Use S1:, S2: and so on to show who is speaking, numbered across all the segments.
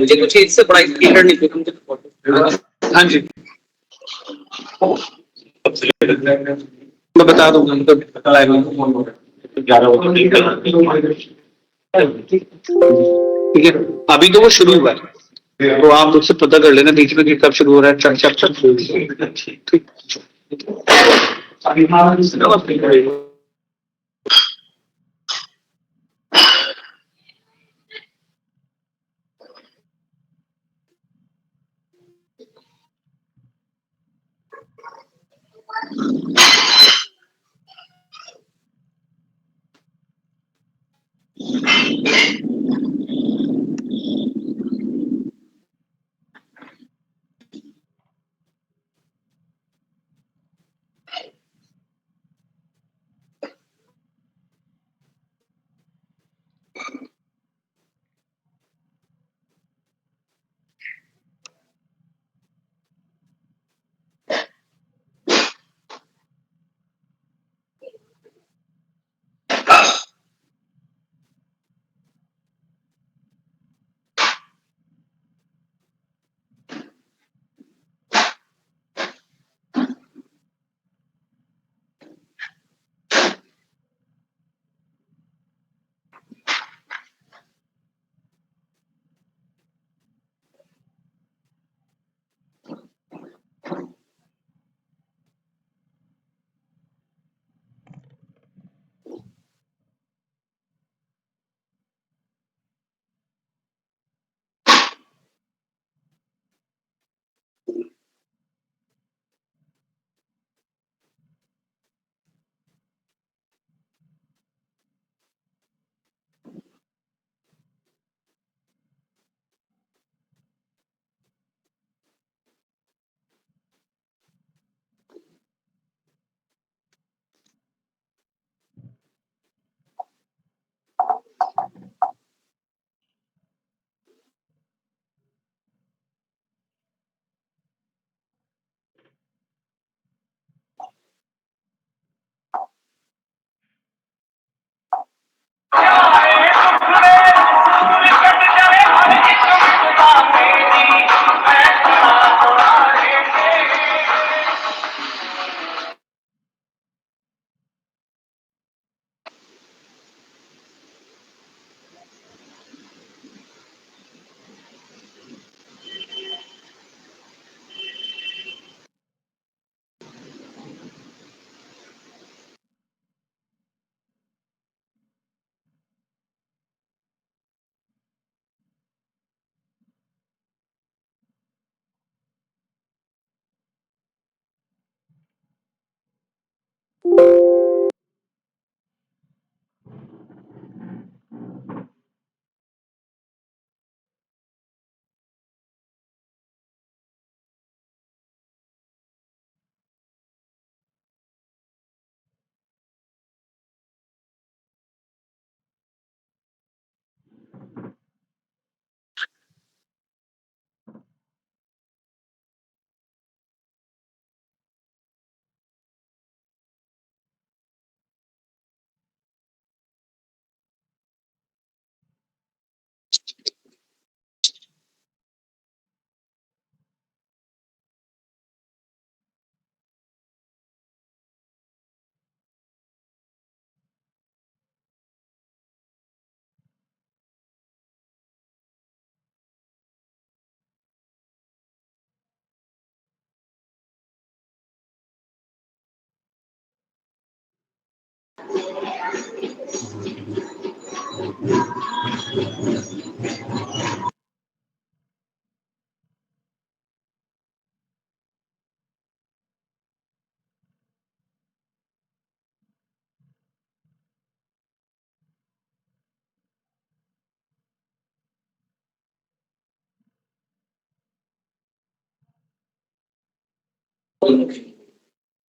S1: मुझे कुछ इससे बड़ा स्पीकर नहीं चाहिए मुझे फोटो। हाँ जी मैं बता दूंगा उनको ठीक है। अभी तो वो शुरू हुआ है तो आप मुझसे पता कर लेना बीच में कि कब शुरू हो रहा है। चल चल चल ठीक।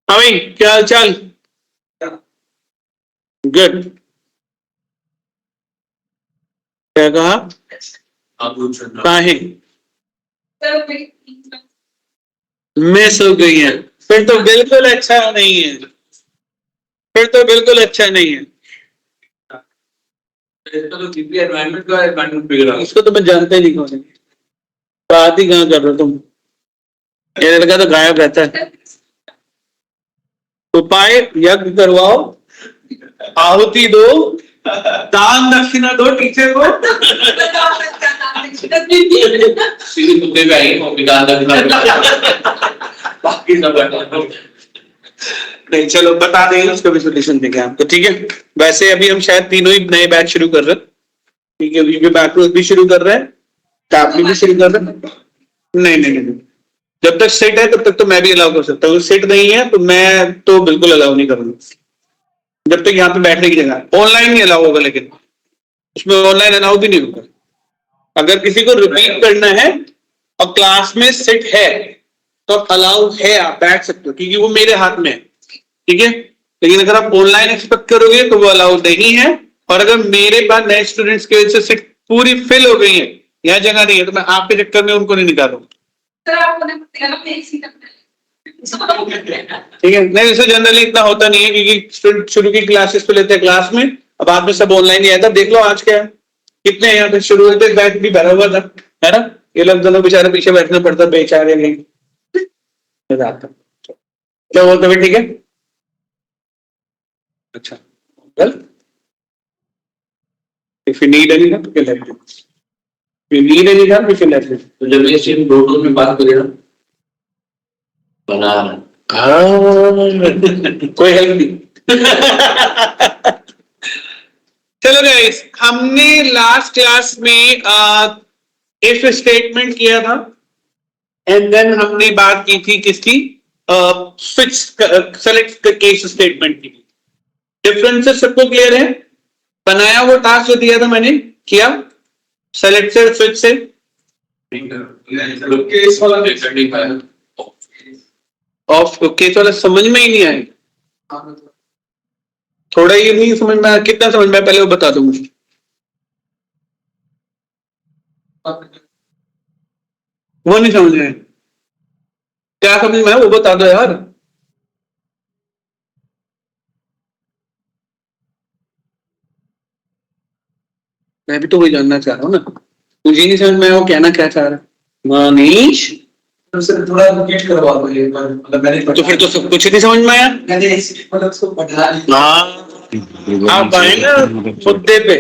S1: हाँ भाई क्या हाल चाल। गुड। क्या कहा काहे मिस हो गई है फिर तो बिल्कुल अच्छा नहीं है। फिर तो बिल्कुल अच्छा नहीं है। इसको तो मैं जानता ही नहीं कौन है। बात ही कहाँ कर रहे हो तुम? ये लड़का तो गायब रहता है। उपाय यज्ञ करवाओ, आहुति दो, दान दक्षिणा दो टीचर को। बाकी सब नहीं, चलो बता देंगे उसका भी सोल्यूशन देंगे आपको, ठीक है। वैसे अभी हम शायद तीनों ही नए बैच शुरू कर रहे हैं, ठीक है। वीडियो बैकरोज भी शुरू कर रहे हैं, टैबली भी शुरू कर रहे हैं। नहीं नहीं नहीं, जब तक सेट है तब तक तो मैं भी अलाउ कर सकता हूँ, सेट नहीं है तो मैं तो बिल्कुल अलाउ नहीं करूंगा, जब तक यहाँ पे बैठने की जगह। ऑनलाइन नहीं अलाउ होगा, लेकिन उसमें ऑनलाइन अलाउ भी नहीं होगा। अगर किसी को रिपीट करना है और क्लास में सेट है तो अलाउ है, आप बैठ सकते हो, क्योंकि वो मेरे हाथ में है, ठीक है। लेकिन अगर आप ऑनलाइन एक्सपेक्ट करोगे तो वो अलाउ नहीं है। और अगर मेरे पास नए स्टूडेंट्स की वजह से सीट पूरी फिल हो गई है, यहाँ जगह नहीं है, तो मैं आपके चक्कर में उनको नहीं निकालूंगा, ठीक है। नहीं, वैसे जनरली इतना होता नहीं है, क्योंकि स्टूडेंट शुरू की क्लासेस तो लेते हैं क्लास में, अब बाद में सब ऑनलाइन ही आया था। देख लो आज क्या है, कितने हैं यहाँ पे, शुरू होते बैच भी भरा हुआ था, है ना। ये लोग दोनों बेचारे पीछे बैठना पड़ता, बेचारे नहीं। क्या बोलते भाई, ठीक है। अच्छा, well, if you need any help, you can let me. If you need any help, you can let me.
S2: तो जब ये सिर्फ ब्लूटूथ में बात करेगा बना रहा
S1: कोई हेल्प नहीं। चलो गाइस, हमने लास्ट क्लास में इफ स्टेटमेंट किया था, एंड देन हमने बात की थी किसकी, स्विच सेलेक्ट केस स्टेटमेंट की। डिफरेंसेस सबको क्लियर है? बनाया वो टास्क जो दिया था मैंने, किया सेलेक्ट से स्विच से।
S2: केस वाला
S1: ऑफ केस वाला समझ में ही नहीं आया, थोड़ा ये नहीं समझ में आया। कितना समझ में आया पहले वो बता दो मुझे। वो नहीं समझ में आया, क्या समझ में आया वो बता दो यार। मैं भी तो वही जानना चाह रहा हूँ ना, मुझे नहीं समझ में आया वो कहना क्या चाह रहा है मनीष।
S2: थोड़ा रिपीट करवा दो ये, मतलब मैंने
S1: तो फिर तो सब कुछ नहीं समझ में आया।
S2: मैंने मतलब उसको पढ़ा नहीं।
S1: हाँ, आप आए ना मुद्दे पे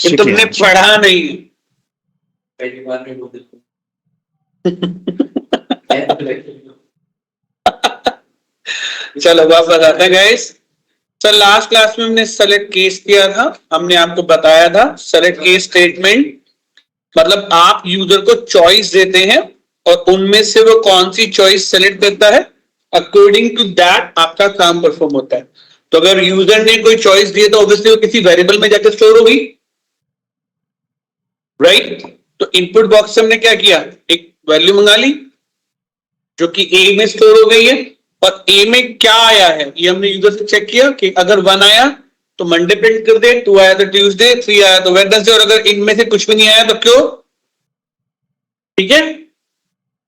S1: कि तुमने पढ़ा नहीं है।
S2: पहली बार में बोल
S1: चलो वापस आते हैं गाइस। सर लास्ट क्लास में हमने सेलेक्ट केस किया था, हमने आपको बताया था सेलेक्ट केस स्टेटमेंट मतलब आप यूजर को चॉइस देते हैं और उनमें से वो कौन सी चॉइस सेलेक्ट करता है, अकॉर्डिंग टू दैट आपका काम परफॉर्म होता है। तो अगर यूजर ने कोई चॉइस दी है तो ऑब्वियसली वो किसी वेरिएबल में जाकर स्टोर होगी, राइट। तो इनपुट बॉक्स से हमने क्या किया, एक वैल्यू मंगा ली जो कि ए में स्टोर हो गई है, और ए में क्या आया है ये हमने यूजर से चेक किया कि अगर 1 आया तो मंडे प्रिंट कर दे, 2 आया तो ट्यूसडे, 3 आया तो वेडनेसडे, और अगर इनमें से कुछ भी नहीं आया तो क्यों, ठीक है,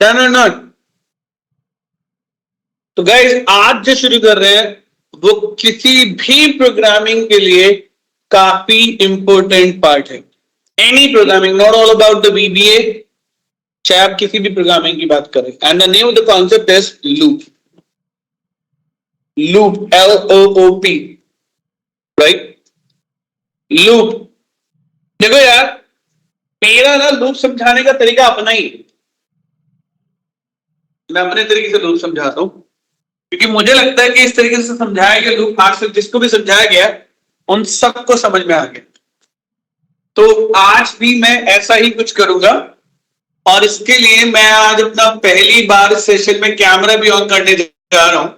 S1: डन और नॉट। तो गाइस आज जो शुरू कर रहे हैं वो किसी भी प्रोग्रामिंग के लिए काफी इंपॉर्टेंट पार्ट है। Any programming, not all about the VBA, चाहे आप किसी भी प्रोग्रामिंग की बात करें। And the name of the concept is loop. Loop, LOOP, right, loop. देखो यार, मेरा ना लूप समझाने का तरीका अपना ही है, मैं अपने तरीके से लूप समझाता हूं, क्योंकि मुझे लगता है कि इस तरीके से समझाया गया लूप आज तक जिसको भी समझाया गया उन सबको समझ में आ गया। तो आज भी मैं ऐसा ही कुछ करूंगा, और इसके लिए मैं आज अपना पहली बार सेशन में कैमरा भी ऑन करने जा रहा हूं,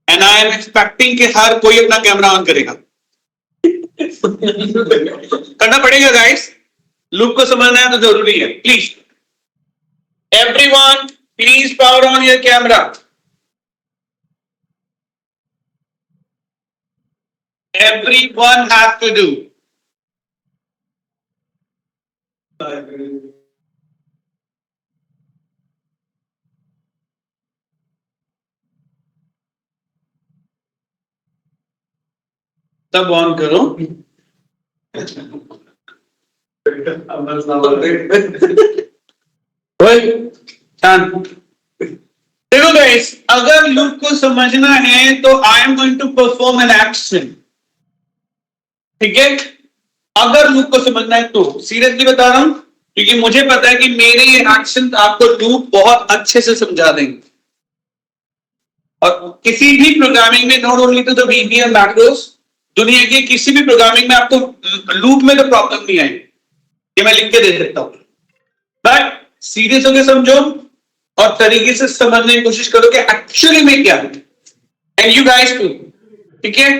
S1: एंड आई एम एक्सपेक्टिंग कि हर कोई अपना कैमरा ऑन करेगा। करना पड़ेगा गाइस, लूप को समझना है तो जरूरी है। Please everyone, please power on your camera. Everyone have to do. तब ऑन करो। शांत। देखो गाइस, अगर लूप को समझना है तो I am going to perform an action, ठीक है? अगर लूप को समझना है तो सीरियसली बता रहा हूं, क्योंकि मुझे पता है कि मेरे ये एक्शन आपको लूप बहुत अच्छे से समझा देंगे। और किसी भी प्रोग्रामिंग में, not only to the VB and macros, दुनिया के किसी भी प्रोग्रामिंग में आपको लूप में तो प्रॉब्लम नहीं आएगी, ये मैं लिख के दे देता हूं। बट सीरियस होकर समझो और तरीके से समझने की कोशिश करो कि एक्चुअली में क्या है, एंड यू गाइस टू, ठीक है?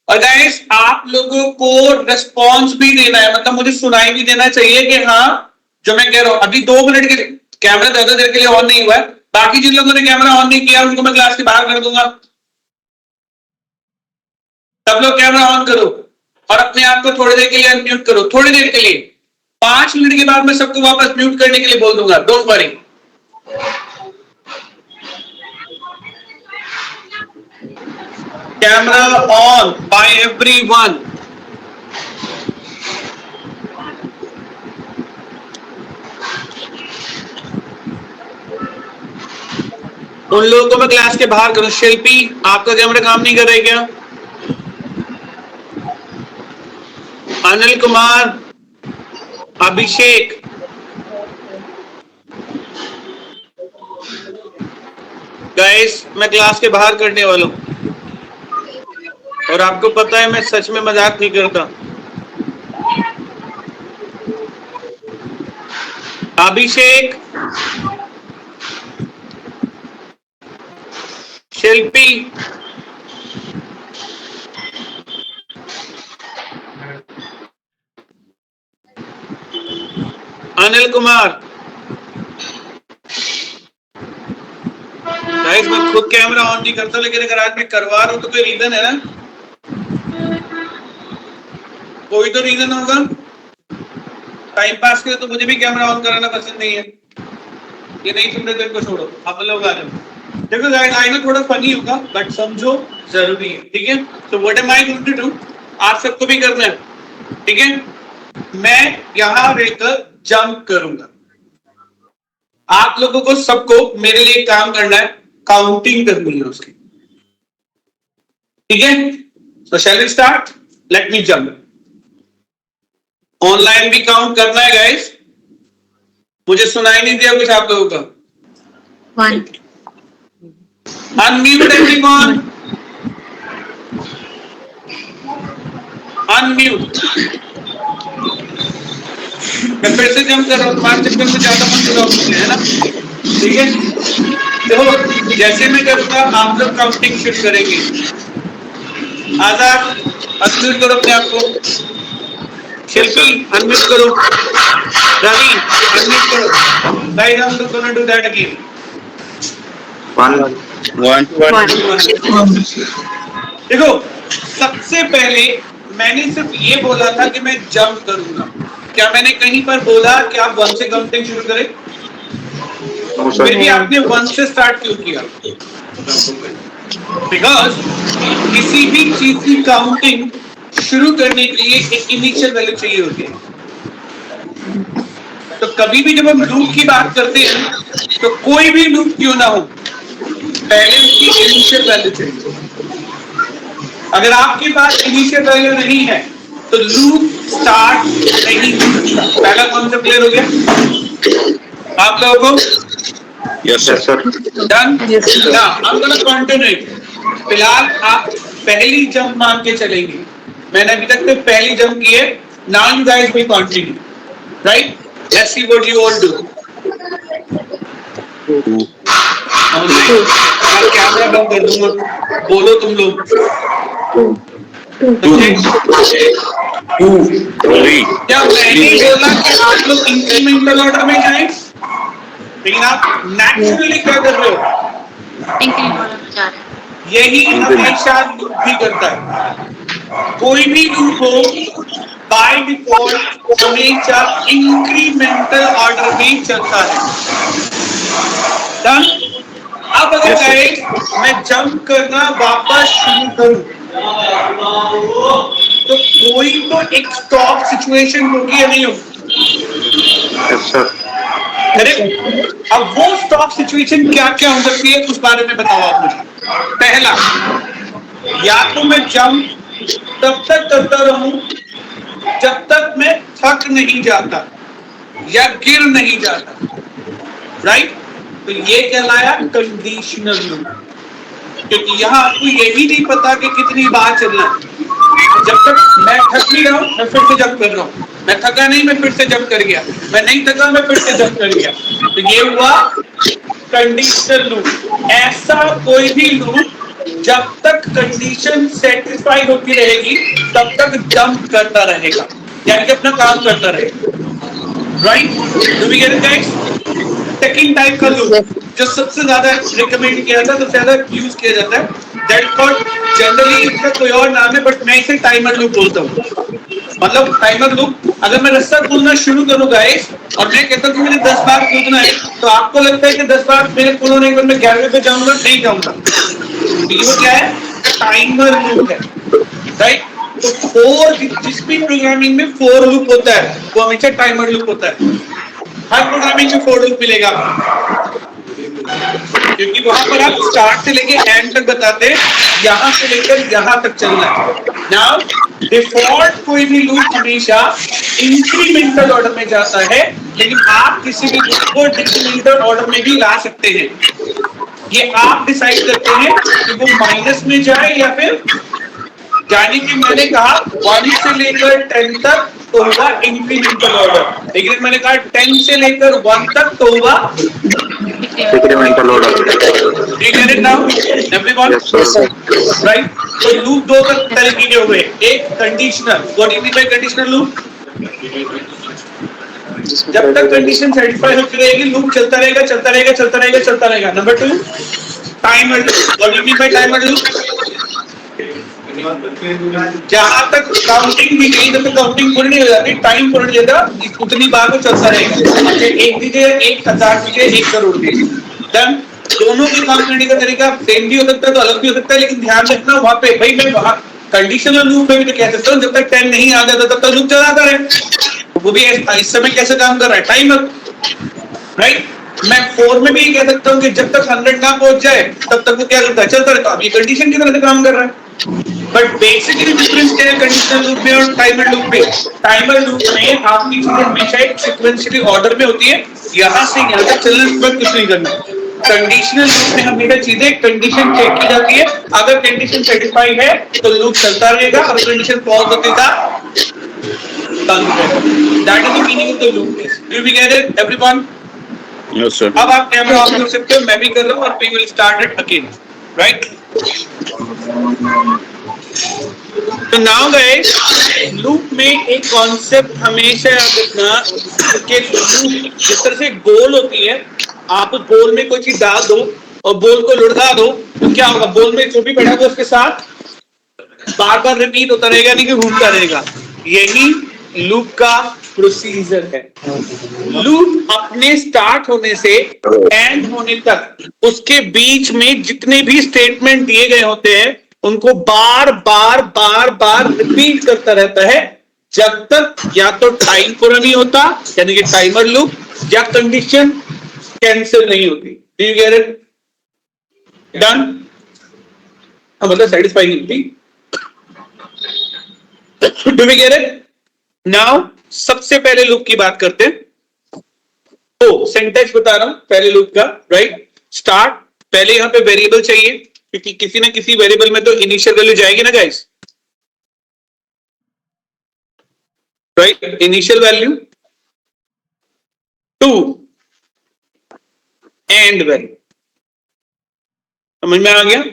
S1: और गाइस, आप लोगों को रिस्पॉन्स भी देना है, मतलब मुझे सुनाई भी देना चाहिए कि हाँ जो मैं कह रहा हूं। अभी 2 मिनट के कैमरा ज्यादा देर के लिए ऑन नहीं हुआ है, बाकी जिन लोगों ने कैमरा ऑन नहीं किया उनको मैं क्लास के बाहर कर दूंगा। सब लोग कैमरा ऑन करो और अपने आप को थोड़ी देर के लिए अनम्यूट करो, थोड़ी देर के लिए। 5 मिनट के बाद मैं सबको वापस म्यूट करने के लिए बोल दूंगा, don't worry. Camera on by everyone. उन लोगों को मैं क्लास के बाहर करूं। शिल्पी, आपका कैमरा काम नहीं कर रहा है क्या? अनिल कुमार, अभिषेक, गाइस मैं क्लास के बाहर करने वाला हूं और आपको पता है मैं सच में मजाक नहीं करता। अभिषेक, शिल्पी, अनिल कुमार, गाइस मैं खुद कैमरा ऑन नहीं करता, लेकिन अगर आज मैं करवा रहा हूं तो कोई रीजन है ना? कोई तो रीजन होगा। टाइम पास के लिए तो मुझे भी कैमरा ऑन कराना पसंद नहीं है। ये नहीं सुन रहे तो इनको छोड़ो, आप लोग आ जाओ। देखो गाइस, आई नो थोड़ा फनी होगा बट समझो जरूरी है, ठीक है? तो what am I going to do, आप सबको भी करना है, ठीक है? मैं यहां रहकर जंप करूंगा। आप लोगों को सबको मेरे लिए काम करना है, काउंटिंग करनी है उसकी, ठीक है? तो shall we start? Let me jump. Online भी काउंट करना है गाइस। मुझे सुनाई नहीं दिया कुछ आप लोगों का।
S3: 1
S1: अनम्यूट एवरीवन, अनम्यूट। मैं फिर से जंप कर रहा हूँ, 5 चक्कर से ज्यादा मत लगाओ मुझे, है ना? ठीक है? तो जैसे मैं करूंगा आप लोग काउंटिंग शुरू करेंगे। आजाद, अनम्यूट करो अपने आप को। शिल्पी, अनम्यूट करो। रवि, अनम्यूट करो। गाइस, हम लोग गोना डू दैट अगेन।
S3: 1
S1: देखो, सबसे पहले मैंने सिर्फ ये बोला था कि मैं जंप करूंगा। क्या मैंने कहीं पर बोला कि आप 1 से काउंटिंग शुरू करें? फिर भी आपने 1 से स्टार्ट क्यों किया? बिकॉज किसी भी चीज की काउंटिंग शुरू करने के लिए एक इनिशियल वैल्यू चाहिए होती है। तो कभी भी जब हम लूप की बात करते हैं तो कोई भी लूप क्यों ना हो, पहले उसकी इनिशियल वैल्यू चाहिए। अगर आपके पास इनिशियल वैल्यू नहीं है तो लूप स्टार्ट नहीं हो सकता। पहला कॉन्सेप्ट क्लियर हो गया आप लोगों को?
S3: Yes sir.
S1: Done? Now I am gonna continue. फिलहाल आप पहली जंप मान के चलेंगे। मैंने अभी तक तो पहली जंप की है। Now you guys will continue, right? Let's see what you all do. मैं कैमरा बंद कर दूंगा, बोलो तुम लोग।
S3: 2
S1: क्या मैंने बोला कि आप लोग इंक्रीमेंटल ऑर्डर में जाएं? लेकिन आप नेचुरली क्या कर रहे हो? यही हमेशा लूप भी करता है। कोई भी लूप हो बाय डिफॉल्ट हमेशा इंक्रीमेंटल ऑर्डर में चलता है। डन? अब अगर गाइस मैं जंप करना वापस शुरू करूं तो कोई तो एक स्टॉप सिचुएशन होगी या नहीं होगी?
S3: Yes sir.
S1: करेक्ट। अब वो स्टॉप सिचुएशन क्या क्या हो सकती है उस बारे में बताओ आप मुझे। पहला, या तो मैं जंप तब तक करता रहूं जब तक मैं थक नहीं जाता या गिर नहीं जाता, राइट। तो ये कहलाया कंडीशनल लूप, क्योंकि यहां आपको यही नहीं पता कि कितनी बार चलना है। जब तक मैं थक नहीं रहा हूं मैं फिर से जंप कर रहा हूं, मैं थका नहीं मैं फिर से जंप कर गया, मैं नहीं थका मैं फिर से जंप कर गया। तो ये हुआ कंडीशनल लूप। ऐसा कोई भी लूप जब तक कंडीशन सेटिस्फाई होती रहेगी तब तक जंप करता रहेगा, यानी कि अपना काम करता रहेगा, right. Do we get it guys? Second type का लूप जो सबसे ज्यादा रिकमेंड किया जाता है, सबसे ज्यादा यूज किया जाता है, दैट कॉल्ड, जनरली इसका कोई और नाम है बट मैं इसे टाइमर लूप बोलता हूँ। मतलब टाइमर लूप, अगर मैं रास्ता कूदना शुरू करूँ गाइस और मैं कहता हूँ कि मुझे 10 बार कूदना है, तो आपको लगता है कि 10 बार मेरे कूदो नहीं, मैं 11वें पे जाऊंगा, नहीं जाऊंगा। ये क्या है? टाइमर लूप है, राइट। तो फोर, जिस भी प्रोग्रामिंग में फोर लूप होता है वो हमेशा टाइमर लूप होता है। हर प्रोग्रामिंग में फोर लूप मिलेगा आपको, क्योंकि वहां पर आप स्टार्ट से लेके एंड तक बताते हैं, यहां से लेकर यहां तक चलना है। नाउ डिफॉल्ट कोई भी लूप हमेशा इंक्रीमेंटल ऑर्डर में जाता है, लेकिन आप किसी भी लूप को डिक्रीमेंटल ऑर्डर में भी ला सकते हैं। ये आप डिसाइड करते हैं कि वो माइनस में जाए या फिर, यानी कि मैंने कहा 1 से लेकर 10 तक तो हुआ इंक्रीमेंटल ऑर्डर, लेकिन मैंने कहा 10 से लेकर 1 तक तो हुआ
S3: Incremental order.
S1: Do you get it now? Everyone?
S3: Yes, sir.
S1: Right? तो लूप दो तरीके के हुए, एक conditional. What do you mean by conditional loop? जब तक कंडीशन सेटिस्फाई होती रहेगी लूप चलता रहेगा चलता रहेगा चलता रहेगा चलता रहेगा। Number 2, timer loop. What do you mean by timer loop? जहां तक काउंटिंग भी नहीं, जब तक काउंटिंग पूरी नहीं हो जाती, टाइम पूरी नहीं होता, उतनी बार वो चलता रहेगा। अच्छा, 1 दीजिए, 1000 दीजिए, 1 करोड़ दीजिए, डन। दोनों के काम करने का तरीका सेम भी हो सकता है तो अलग भी हो सकता है, लेकिन ध्यान रखना वहां पे, भाई मैं वहां कंडीशनल लूप में भी तो कह सकता हूँ जब तक 10 नहीं आ जाता तब तक लूप चलाता रहे। वो भी इस समय कैसे काम कर रहा है? Timer, right. मैं 4 में भी कह सकता हूँ कि जब तक 100 ना पहुंच जाए तब तक वो क्या करता है? चलता रहता है। अब ये कंडीशन की तरह से काम कर रहा है, बट बेसिकली डिफरेंस क्या है कंडीशनल लूप में और टाइमर लूप में? टाइमर लूप में आपकी चीजें हमेशा एक सीक्वेंशियली ऑर्डर में होती है, यहां से यहां तक चलने के बाद कुछ नहीं करना। कंडीशनल लूप में हमेशा चीजें कंडीशन चेक की जाती है, अगर कंडीशन सेटिस्फाई है तो लूप चलता रहेगा, और कंडीशन फॉल्स होती था बंद हो जाएगा। That is the meaning of the loop. Do we get it everyone?
S3: Yes, sir.
S1: अब आप कैमरा ऑफ कर सकते हो, मैं भी कर रहा हूं, और we will start it again, right. तो नाउ गाइस, लूप में एक कॉन्सेप्ट हमेशा याद रखना कि लूप जिस तरह से गोल होती है, आप उस गोल में कोई चीज डाल दो और बोल को लुढ़का दो तो क्या होगा? बोल में जो भी बैठा होगा उसके साथ बार बार रिपीट होता रहेगा, नहीं कि घूमता रहेगा। यही लूप का प्रोसीजर है। लूप अपने स्टार्ट होने से एंड होने तक उसके बीच में जितने भी स्टेटमेंट दिए गए होते हैं उनको बार बार बार बार रिपीट करता रहता है, जब तक या तो टाइम पूरा नहीं होता, यानी कि टाइमर लूप, या कंडीशन कैंसिल नहीं होती। Do you get it? Done? मतलब सेटिस्फाई नहीं होती। Do we get it? Now सबसे पहले लूप की बात करते हैं। तो सिंटैक्स बता रहा हूं पहले लूप का, राइट। स्टार्ट, पहले यहां पे वेरिएबल चाहिए, क्योंकि किसी ना किसी वेरिएबल में तो इनिशियल वैल्यू जाएगी ना guys, right. Initial value 2 and value, समझ में आ गया?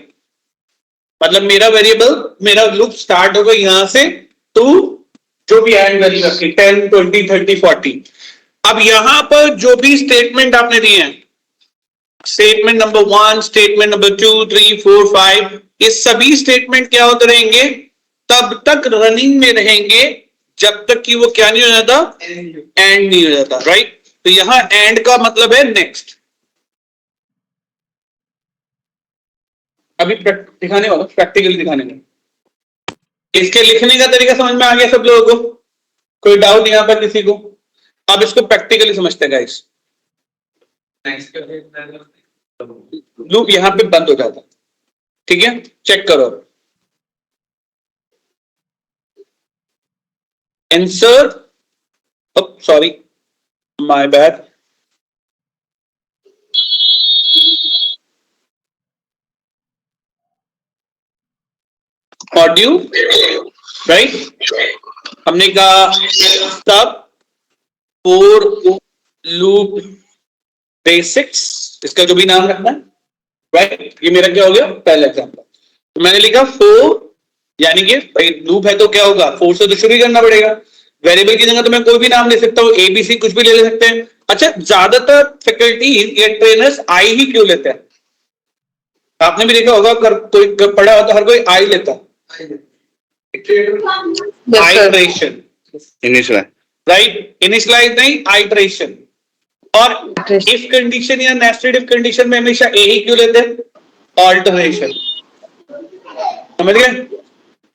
S1: मतलब मेरा वेरिएबल, मेरा लूप स्टार्ट होगा यहां से, तो जो भी एंड वैल्यू रखी 10 20 30 40। अब यहां पर जो भी स्टेटमेंट आपने दिए हैं, स्टेटमेंट नंबर 1, स्टेटमेंट नंबर 2, 3, 4, 5, ये सभी स्टेटमेंट क्या होते रहेंगे? तब तक रनिंग में रहेंगे जब तक कि वो क्या नहीं हो जाता? एंड नहीं हो जाता, राइट। तो यहां एंड का मतलब है नेक्स्ट। अभी दिखाने वाला, प्रैक्टिकली दिखाने वाला। इसके लिखने का तरीका समझ में आ गया सब लोगों को? कोई डाउट यहां पर किसी को? अब इसको प्रैक्टिकली समझते हैं गाइस। लूप यहां पे बंद हो जाता, ठीक है, चेक करो। Insert, sorry my bad, audio, right, हमने कहा सब फोर लूप बेसिक्स, इसका जो भी नाम रखना है, राइट, ये मेरा क्या हो गया पहला एग्जांपल। तो मैंने लिखा फोर, यानी कि भाई लूप है तो क्या होगा, फोर से तो शुरू ही करना पड़ेगा। वेरिएबल की जगह तो मैं कोई भी नाम ले सकता हूँ, एबीसी कुछ भी ले सकते हैं। अच्छा, ज्यादातर फैकल्टी या ट्रेनर्स आई ही क्यों लेते हैं? आपने भी देखा होगा, कोई पढ़ा हो तो हर कोई आई लेता है, आइट्रेशन,
S3: इनिशियल
S1: राइट, इनिशियलाइज नहीं, आइट्रेशन। और इफ कंडीशन या नेस्टेड इफ कंडीशन में हमेशा ए ही क्यों लेते हैं? ऑल्टरनेशन, समझ गए?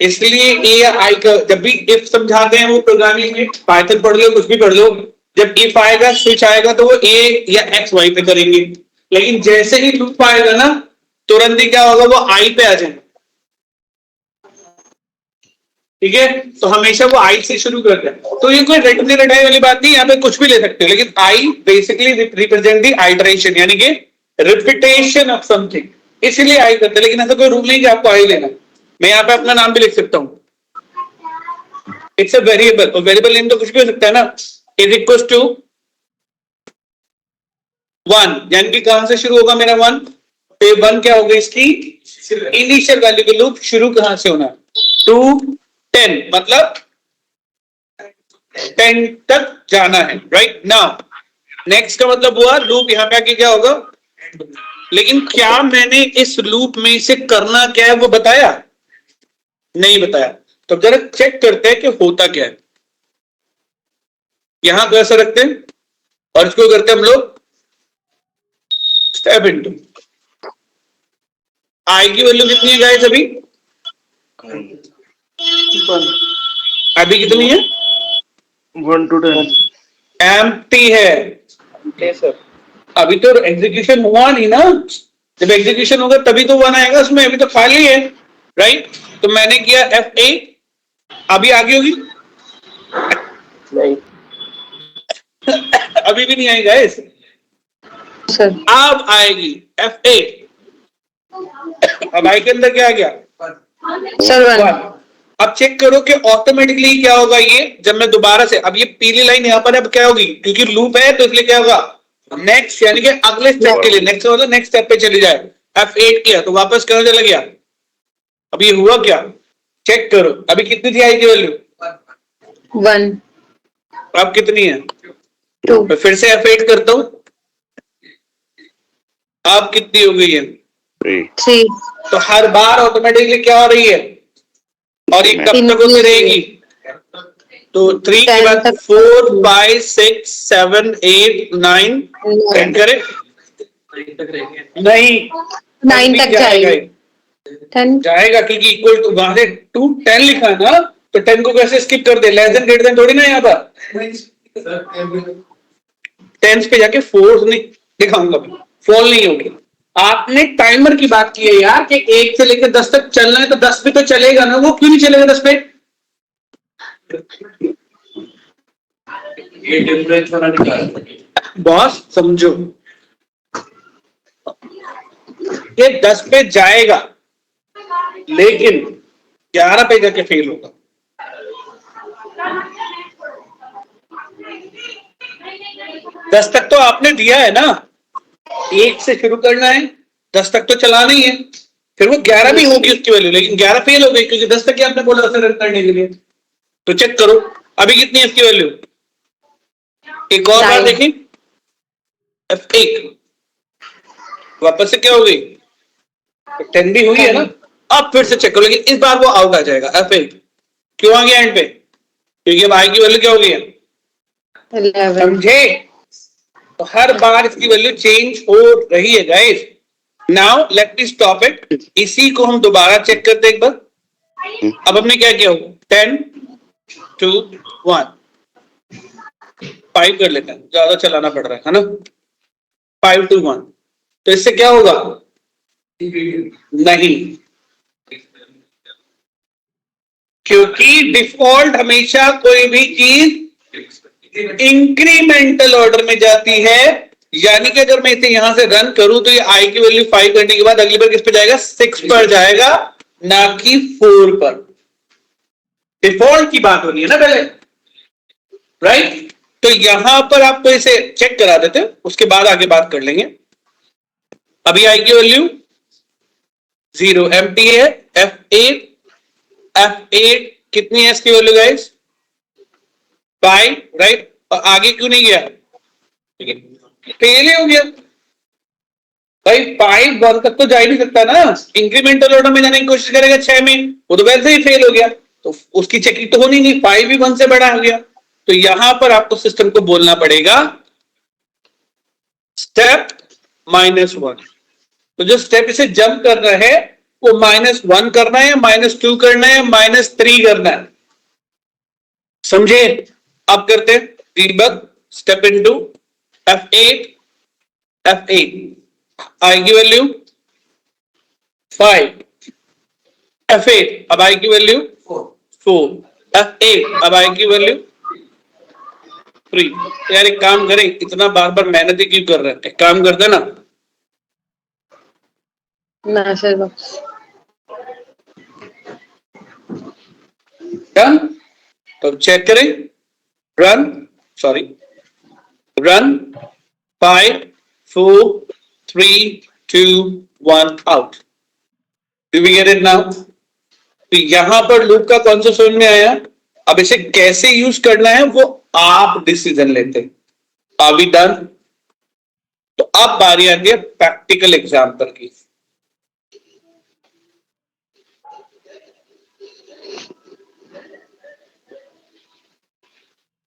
S1: इसलिए ए या आई का जब भी इफ समझाते हैं वो प्रोग्रामिंग में, पाइथन पढ़ लो कुछ भी पढ़ लो, जब इफ आएगा स्विच आएगा तो वो ए या एक्स वाई पे करेंगे। लेकिन जैसे ही लूप आएगा ना, तुरंत ही क्या होगा, वो आई पे आ जाएगा, ठीक है। तो हमेशा वो आई से शुरू करते हैं। तो ये कोई रटने रटाई वाली बात नहीं, यहाँ पे कुछ भी ले सकते हो, लेकिन I basically represent the iteration, यानी कि रिपीटेशन ऑफ समथिंग, इसलिए आई करते हैं। लेकिन ऐसा कोई रूल नहीं कि आपको आई लेना। मैं यहाँ पे अपना नाम भी लिख सकता हूँ, इट्स अ वेरिएबल, और वेरिएबल नेम तो कुछ भी हो सकता है ना। इज इक्वल टू 1, यानी कि कहां से शुरू होगा मेरा 1, तो 1 क्या होगा इसकी इनिशियल वैल्यू के लूप शुरू कहां से होना, 2 10, मतलब 10 तक जाना है, राइट। नाउ नेक्स्ट का मतलब हुआ लूप यहां पे आके क्या होगा, लेकिन क्या मैंने इस लूप में से करना क्या है वो बताया? नहीं बताया। तो जरा चेक करते हैं कि होता क्या है। यहां तो ऐसा रखते हैं और इसको करते हैं हम लोग स्टेप इनटू। आई की वैल्यू कितनी है गाइस अभी? अभी कितनी है?
S3: 1 to 10
S1: एम्प्टी है। सर अभी तो एग्जीक्यूशन हुआ नहीं ना, जब एग्जीक्यूशन होगा तभी तो 1 आएगा उसमें, अभी तो खाली है, राइट। तो मैंने किया F8, अभी आगे होगी नहीं अभी भी नहीं आई गाइस,
S4: सर
S1: अब आएगी F8। अब आई के अंदर क्या आ गया?
S4: सर 1
S1: 1। अब चेक करो कि ऑटोमेटिकली क्या होगा ये, जब मैं दोबारा से, अब ये पीली लाइन यहाँ पर अब क्या होगी, क्योंकि लूप है तो इसलिए क्या होगा, नेक्स्ट, यानी कि अगले स्टेप के लिए, नेक्स्ट मतलब नेक्स्ट स्टेप पे चले जाए। F8 किया तो वापस कहां चला गया? अब ये हुआ क्या, चेक करो। अभी कितनी थी आई की वैल्यू?
S4: 1
S1: अब कितनी है?
S4: 2
S1: मैं फिर से F8 करता हूं, अब कितनी हो गई है?
S4: 3
S1: तो हर बार ऑटोमेटिकली क्या हो रही है, और ये कब तक होती रहेगी? तो 3 के बाद 4 5 6 7 8 9 10 करे नहीं,
S4: 9 तक जाएगा 10
S1: जाएगा, क्योंकि इक्वल टू वहां से 2 10 लिखा है ना, तो 10 को कैसे स्किप कर दे, लेस देन ग्रेटर देन थोड़ी ना, यहाँ पर 10 पे जाके 4 नहीं दिखाऊंगा, फॉल नहीं होगी। आपने टाइमर की बात की है यार कि 1 से लेकर 10 तक चलना है, तो 10 पे तो चलेगा ना, वो क्यों नहीं चलेगा 10 पे?
S2: ये डिफरेंस वाला निकाल,
S1: बॉस समझो, ये 10 पे जाएगा लेकिन 11 पे जाके फेल होगा। दस तक तो आपने दिया है ना, 1 से शुरू करना है, 10 तक तो चलाना ही है, फिर वो 11 भी होगी उसकी वैल्यू, लेकिन 11 फेल हो गई क्योंकि 10 तक ही आपने बोला उसे रन करने के लिए। तो चेक करो अभी कितनी है इसकी वैल्यू, एक और बार देखें, F8 वापस से क्या हो गई, 10 भी हुई है ना। अब फिर से चेक करो, लेकिन इस बार वो आउट आ जाएगा। F8 क्यों आ गया एंड पे? क्योंकि अब आई की वैल्यू क्या हो गई है,
S4: 11
S1: समझे? तो हर बार इसकी वैल्यू चेंज हो रही है guys. Now let me stop it, इसी को हम दोबारा चेक करते एक बार। अब हमने क्या किया, 10 2 1 5 कर लेते हैं, ज्यादा चलाना पड़ रहा है ना। 5 to 1, तो इससे क्या होगा? नहीं, क्योंकि डिफॉल्ट हमेशा कोई भी चीज इंक्रीमेंटल ऑर्डर में जाती है, यानी कि अगर मैं इसे यहां से रन करूं तो ये आई की वैल्यू 5 करने के बाद अगली बार किस पे जाएगा? 6 पर जाएगा, ना कि 4 पर। डिफॉल्ट की बात हो रही है ना पहले, राइट? तो यहां पर आपको इसे चेक करा देते, उसके बाद आगे बात कर लेंगे। अभी आई की वैल्यू 0 एम्प्टी है, F8 कितनी है इसकी वैल्यू गाइस? 5, राइट? और आगे क्यों नहीं गया? फेल ही हो गया भाई। 5 1 तक तो जा ही नहीं सकता ना, इंक्रीमेंटल ऑर्डर में जाने की कोशिश करेगा 6 में, वो तो वैसे ही फेल हो गया, तो उसकी चेकिंग तो होनी नहीं, 5 भी 1 से बड़ा हो गया। तो यहां पर आपको सिस्टम को बोलना पड़ेगा स्टेप -1। तो जो स्टेप इसे जंप कर रहा है वो -1 करना है, -2 करना है, -3 करना है, समझे? अब करते हैं डीबग। स्टेप इनटू F8 आई की वैल्यू 5, F8 अब आई की वैल्यू 4, F8 अब आई की वैल्यू 3। यार एक काम करें, इतना बार बार मेहनत ही क्यों कर रहे हैं? काम करते ना,
S4: मैसेज बॉक्स
S1: डन। तो चेक करें, run 5 4 3 2 1 out. Do we get it now? तो यहां पर लूप का कॉन्सेप्ट समझ में आया। अब इसे कैसे यूज करना है वो आप डिसीजन लेते। Are we done? तो अब बारी आती है प्रैक्टिकल एग्जाम्पल की।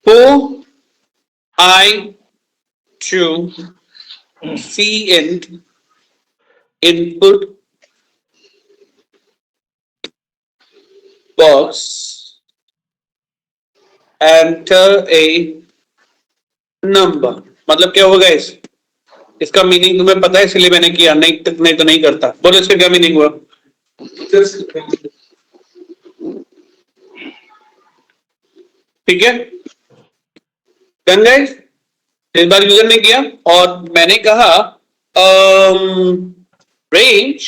S1: Who I to see in input box, enter a number। मतलब क्या होगा इसका मीनिंग तुम्हें पता है, इसलिए मैंने किया, नहीं तो नहीं करता। बोलो इसका क्या मीनिंग हुआ? ठीक है, डन गाइस? इस बार यूजर ने किया और मैंने कहा रेंज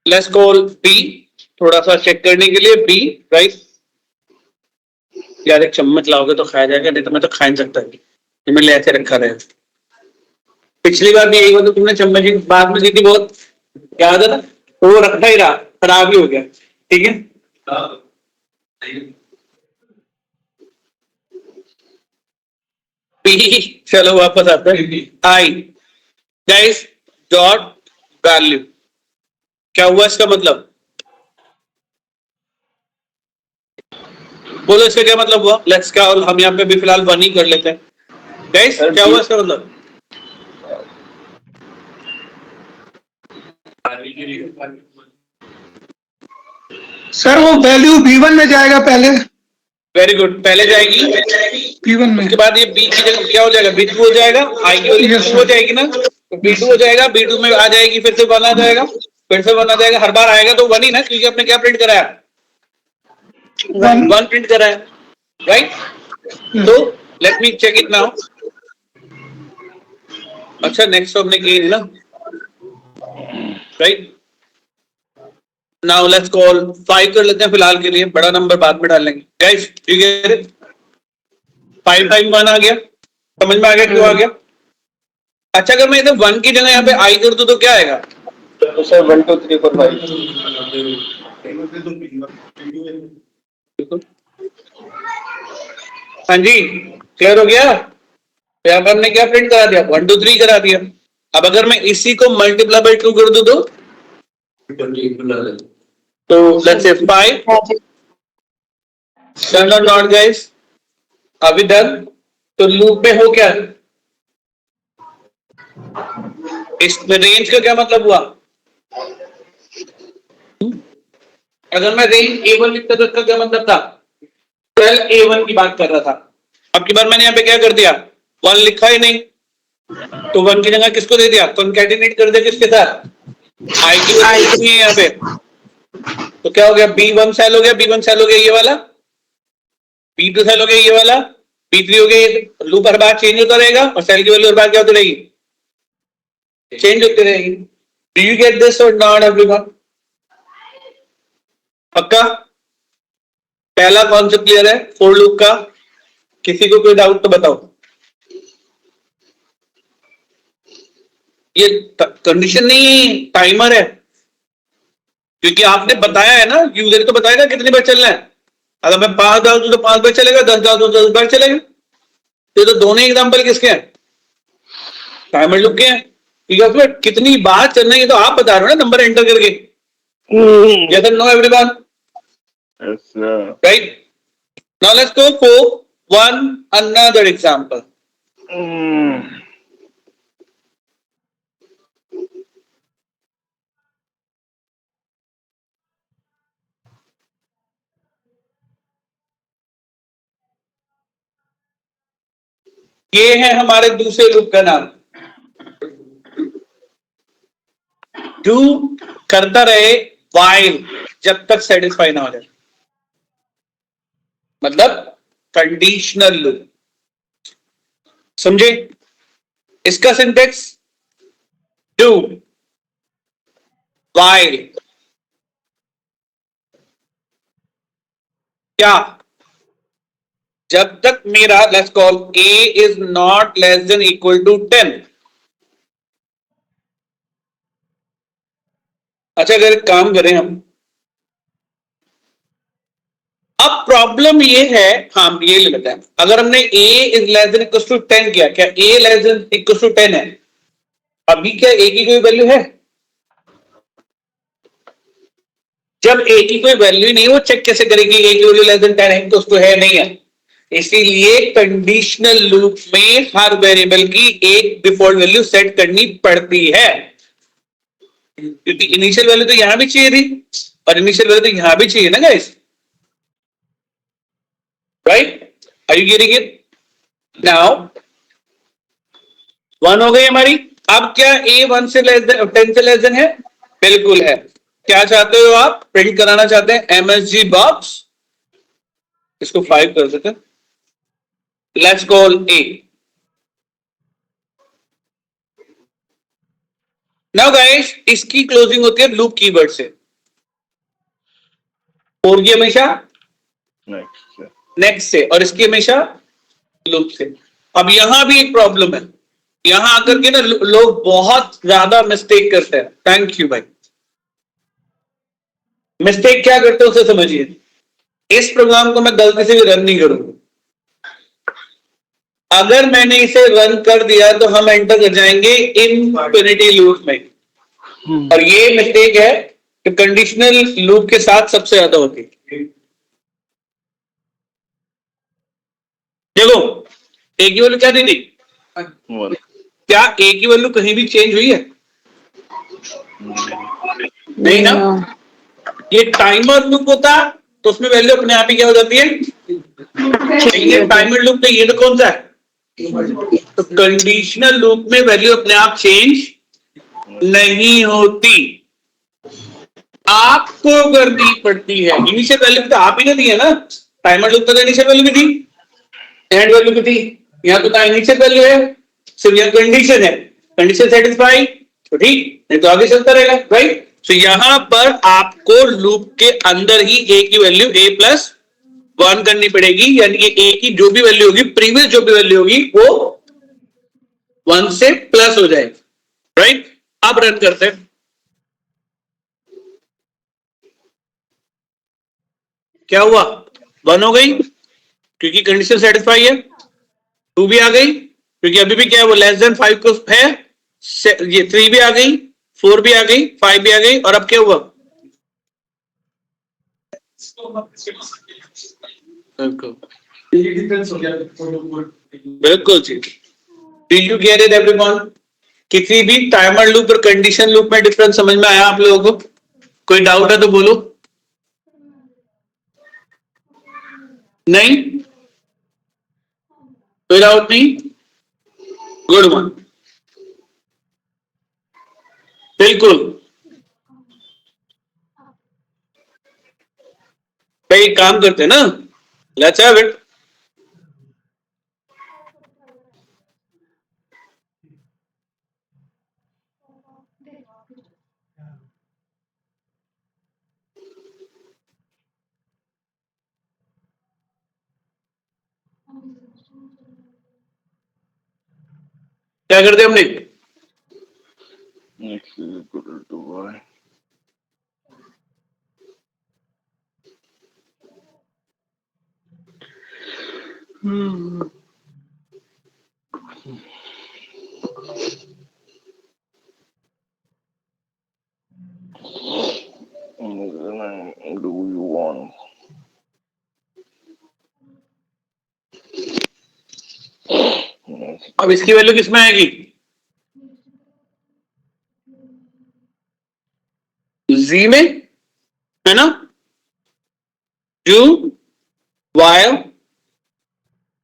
S1: लेट्स कॉल बी, थोड़ा सा चेक करने के लिए बी, राइट? यार एक चम्मच लाओगे तो खाया जाएगा, नहीं तो मैं तो खा नहीं सकता, मैं ले ऐसे रखा रहे। पिछली बार भी यही हुआ, तो तुमने चम्मच की बात में दी थी बहुत, याद है ना? तो वो रखा ही रहा, खराब ही हो गया। ठीक है, चलो वापस आते हैं। आई गाइस डॉट वैल्यू, क्या हुआ इसका मतलब? बोलो इसका क्या मतलब हुआ? लेट्स क्या, हम यहाँ पे भी फिलहाल 1 ही कर लेते हैं। गाइस क्या हुआ इसका मतलब?
S5: सर वो वैल्यू B1 में जाएगा पहले।
S1: वेरी गुड, पहले जाएगी
S5: B1 में,
S1: उसके बाद ये बी की जगह क्या हो जाएगा? B2 हो जाएगा। आई की वैल्यू 2 हो जाएगी ना, तो B2 हो जाएगा, B2 में आ जाएगी, फिर से 1 आ जाएगा, फिर से 1 आ जाएगा। हर बार आएगा तो 1 ही ना, क्योंकि आपने क्या प्रिंट कराया? 1 प्रिंट कराया, राइट? तो let me check it now. अच्छा नेक्स्ट हमने किए ना, राइट? नाउ लेट्स कॉल 5 कर लेते हैं फिलहाल के लिए, बड़ा नंबर बाद में डाल लेंगे। Guys you get it? 5 time 1 आ गया, समझ में आ गया क्यों आ गया? अच्छा अगर मैं इधर 1 की जगह यहाँ पे आई कर दूं तो क्या आएगा?
S3: तो सर 1 2 3 4 5।
S1: हाँ जी, क्लियर हो गया? तो यहाँ पर हमने क्या प्रिंट करा दिया? 1 2 3 करा दिया। अब अगर मैं इसी को मल्टीप्लाई बाय 2 कर दूं तो लेट्स से 5 डन और नॉट गाइस, अभी डन। तो लूप में हो क्या? इस रेंज का क्या मतलब हुआ? अगर मैं रेंज A1 लिखता तो इसका क्या मतलब था? 12 A1 की बात कर रहा था। अब की बार मैंने यहाँ पे क्या कर दिया? 1 लिखा ही नहीं, तो 1 की जगह किसको दे दिया, कंकैटिनेट कर दिया किसके साथ, आई की वैल्यू कितनी है यहाँ पे, तो क्या हो गया, B1 सेल हो गया, B1 सेल हो गया ये वाला, B2 सेल हो गया ये वाला, B3 हो गया, लूप हर बार चेंज होता रहेगा और सेल की वैल्यू हर बार क्या होती रहेगी, चेंज होती रहेगी। डू यू गेट दिस और नॉट एवरीवन? पक्का? पहला कॉन्सेप्ट क्लियर है फॉर लूप का? किसी को कोई डाउट तो बताओ। ये कंडीशन नहीं, टाइमर है, क्योंकि आपने बताया है ना, यूजर तो बताएगा कितनी बार चलना है। अगर मैं 5 डाल दूं तो 5 बार चलेगा, 10 डाल दूं तो 10 बार चलेगा। तो दोनों एग्जांपल किसके हैं, टाइमर लूप के हैं। ठीक है, उसमें कितनी बार चलना है ये तो आप बता रहे हो ना नंबर एंटर करके। Yes or no everyone?
S3: Yes, sir.
S1: Right? Now let's go for another example. ये है हमारे दूसरे लूप का नाम, डू करता रहे while, जब तक सेटिस्फाई ना हो जाए, मतलब कंडीशनल लूप। समझे इसका सिंटेक्स, डू while क्या, जब तक मेरा let's call a is not less than equal to 10। अच्छा अगर एक काम करें हम, अब प्रॉब्लम ये है, हाँ ये ले लेते हैं, अगर हमने a is less than equal to 10 किया, क्या a less than equal to 10 है? अभी क्या a की कोई वैल्यू है? जब a की कोई वैल्यू नहीं, वो चेक कैसे करेगी a की वैल्यू लेस देन 10 है, तो उसको है नहीं है। इसीलिए कंडीशनल लूप में हर वेरिएबल की एक डिफॉल्ट वैल्यू सेट करनी पड़ती है, क्योंकि इनिशियल वैल्यू तो यहां भी चाहिए थी और इनिशियल वैल्यू तो यहां भी चाहिए ना guys, right? Are you getting it? Now 1 हो गई हमारी। अब क्या a 1 से लेस देन 10 से लेस देन है? बिल्कुल है। क्या चाहते हो आप, प्रिंट कराना चाहते हैं MSG बॉक्स, इसको 5 कर देते हैं, let's call a। Now guys इसकी क्लोजिंग होती है लूप कीवर्ड से, और की हमेशा
S3: Next, sir.
S1: नेक्स्ट से, और इसकी हमेशा लूप से। अब यहां भी एक प्रॉब्लम है, यहां आकर के ना लोग बहुत ज्यादा मिस्टेक करते हैं। थैंक यू भाई। मिस्टेक क्या करते हैं उसे समझिए। इस प्रोग्राम को मैं गलती से भी रन नहीं करूंगा, अगर मैंने इसे रन कर दिया तो हम एंटर कर जाएंगे इनफिनिटी लूप में, और ये मिस्टेक है कि कंडीशनल लूप के साथ सबसे ज्यादा होती है। देखो ए की वैल्यू क्या दी थी,
S3: 1.
S1: क्या ए की वैल्यू कहीं भी चेंज हुई है? नहीं ना। ये टाइमर लूप होता तो उसमें वैल्यू अपने आप ही क्या हो जाती है, ये टाइमर लूप नहीं, ये तो कौन सा है, तो कंडीशनल लूप में वैल्यू अपने आप चेंज नहीं होती, आपको करनी पड़ती है। इनिशियल वैल्यू तो आप ही ने दी है ना, टाइमर लूप तो इनिशियल वैल्यू भी थी, एंड वैल्यू भी थी, यहाँ तो इनिशियल वैल्यू है, सिर्फ यहाँ कंडीशन है, कंडीशन सेटिस्फाई तो ठीक, नहीं तो आगे चलता रहेगा, राइट? तो यहां पर आपको लूप के अंदर ही a की वैल्यू a+1 करनी पड़ेगी, यानी कि a की जो भी वैल्यू होगी, प्रीवियस जो भी वैल्यू होगी वो 1 से प्लस हो जाएगी, राइट? अब रन करते हैं, क्या हुआ, 1 हो गई क्योंकि कंडीशन सेटिस्फाई है, 2 भी आ गई क्योंकि अभी भी क्या है वो लेस देन 5 को है, ये 3 भी आ गई, 4 भी आ गई, 5 भी आ गई, और अब क्या हुआ, बिल्कुल जी। Do you get it everyone? किसी भी टाइमर लूप और कंडीशन लूप में डिफरेंस समझ में आया आप लोगों को? कोई डाउट है तो बोलो। नहीं, कोई डाउट नहीं? गुड वन, बिल्कुल। भाई एक काम करते हैं ना, लेट्स हैव इट। क्या करते हमने?
S3: X is equal to Y. And then do you want?
S1: अब इसकी वैल्यू किसमें आएगी? Z में, है ना? Do while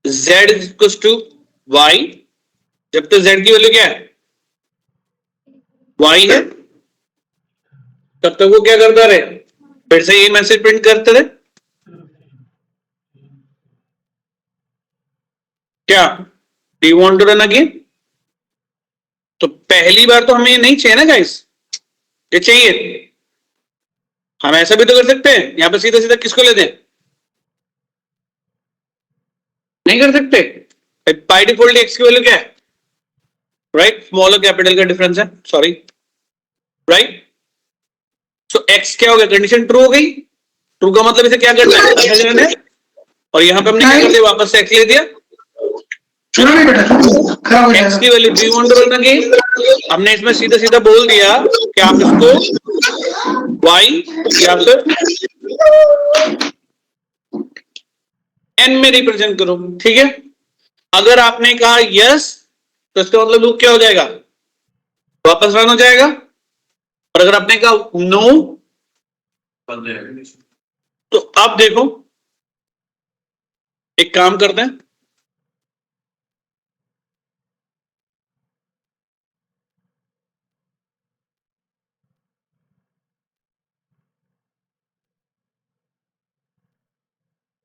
S1: Z is equal to Y, जब तक Z की वैल्यू क्या है? Y है, तब तक वो क्या करता रहे? फिर से ये मैसेज प्रिंट करते रहे। क्या do you want to run again? तो पहली बार तो हमें ये नहीं चाहिए ना गाइस, ये चाहिए। हम ऐसा भी तो कर सकते हैं, यहां पर सीधा सीधा किसको ले दें? नहीं कर सकते। बाय डिफॉल्ट एक्स की वैल्यू क्या है? राइट, स्मॉल और कैपिटल का डिफरेंस है, सॉरी, राइट। सो एक्स क्या हो गया? कंडीशन ट्रू हो गई। ट्रू का मतलब इसे क्या करना है? और यहाँ पे हमने क्या कर दिया? वापस से एक्स ले दिया।
S5: चुना नहीं बेटा, खराब हो
S1: एक्स
S5: जाएगा।
S1: की value do you want to run again? हमने इसमें सीधा सीधा बोल दिया कि आप इसको वाई या फिर एन में रिप्रेजेंट करो, ठीक है। अगर आपने कहा यस, तो इसका मतलब लूप क्या हो जाएगा? वापस रन हो जाएगा। और अगर आपने कहा नो, तो अब देखो, एक काम करते हैं,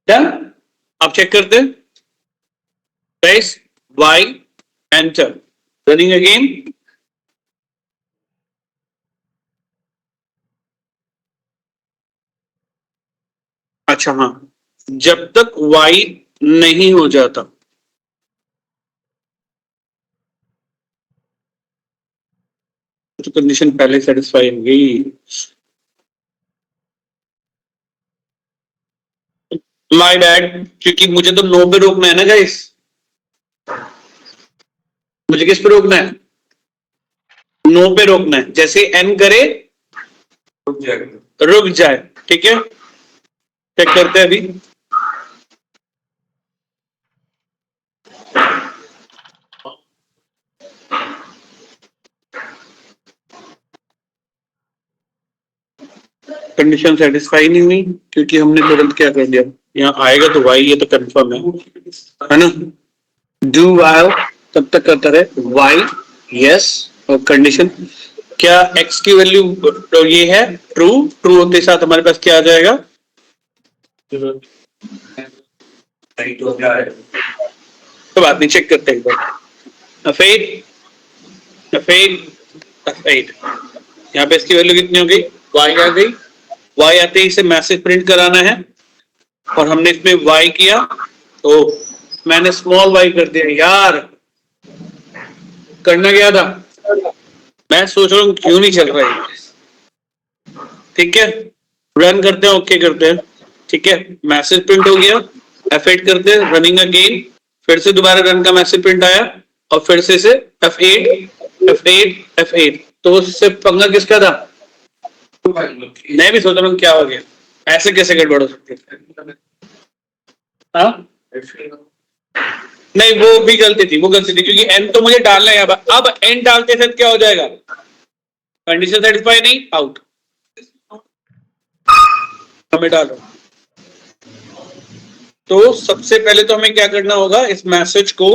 S1: डन। अब चेक करते हैं, press Y enter, running again. अच्छा हाँ, जब तक y नहीं हो जाता, तो कंडीशन पहले सेटिस्फाई हो गई। माय बैड, क्योंकि मुझे तो नो पे रोकना है ना गाइस। मुझे किस पे रोकना है? नो पे रोकना है। जैसे एन करे रुक जाए, ठीक है। चेक करते हैं अभी। कंडीशन सेटिस्फाई नहीं हुई, क्योंकि हमने तुरंत क्या कर दिया, यहाँ आएगा तो वाई, ये तो कंफर्म है ना। डू वाइल तब तक करता रहे वाई यस, और कंडीशन क्या एक्स की वैल्यू तो ये है ट्रू। ट्रू होते साथ हमारे पास क्या आ जाएगा? तो बात नहीं, चेक करते हैं एक बार। अफेड यहाँ पे इसकी वैल्यू कितनी हो गई? वाई आ गई। वाई आते ही इसे मैसेज प्रिंट कराना है, और हमने इसमें वाई किया, तो मैंने स्मॉल वाई कर दिया। यार करना क्या था? मैं सोच रहा हूँ क्यों नहीं चल रहा है। ठीक है, रन करते हैं, ओके करते हैं, ठीक है। मैसेज प्रिंट हो गया, F8 करते हैं, रनिंग अगेन, फिर से दोबारा रन का मैसेज प्रिंट आया, और फिर से F8। तो उससे पंगा किसका था? मैं भी सोच रहा हूँ क्या हो गया, ऐसे कैसे गड़बड़ हो सकती है? हाँ नहीं, वो भी गलती थी, क्योंकि एन तो मुझे डालना है। अब एन डालते थे क्या हो जाएगा? कंडीशन सेटिस्फाई नहीं, आउट। हमें डालो। तो सबसे पहले तो हमें क्या करना होगा, इस मैसेज को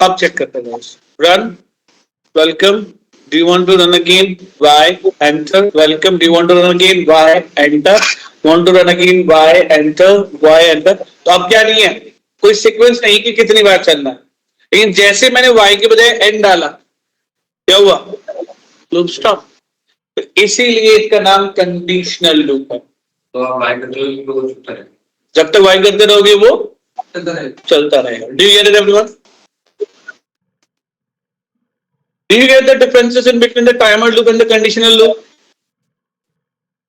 S1: अब चेक करते हैं guys. Run. Welcome. Do you want to run again? Y. Enter. Welcome. Do you want to run again? Y. Enter. Want to run again? Y. Enter. Y. Enter. तो अब क्या नहीं है, कोई सीक्वेंस नहीं कि कितनी बार चलना है, लेकिन जैसे मैंने Y के बजाय N डाला, क्या हुआ? Loop stop. तो इसीलिए इसका नाम कंडीशनल लूप है.
S2: तो आप बाइक करते हो तो चुपता है,
S1: जब तक Y करते रहोगे वो
S2: चलता है।
S1: चलता रहेगा. Do you get it everyone? Do you get the differences in between the timer loop and the conditional loop?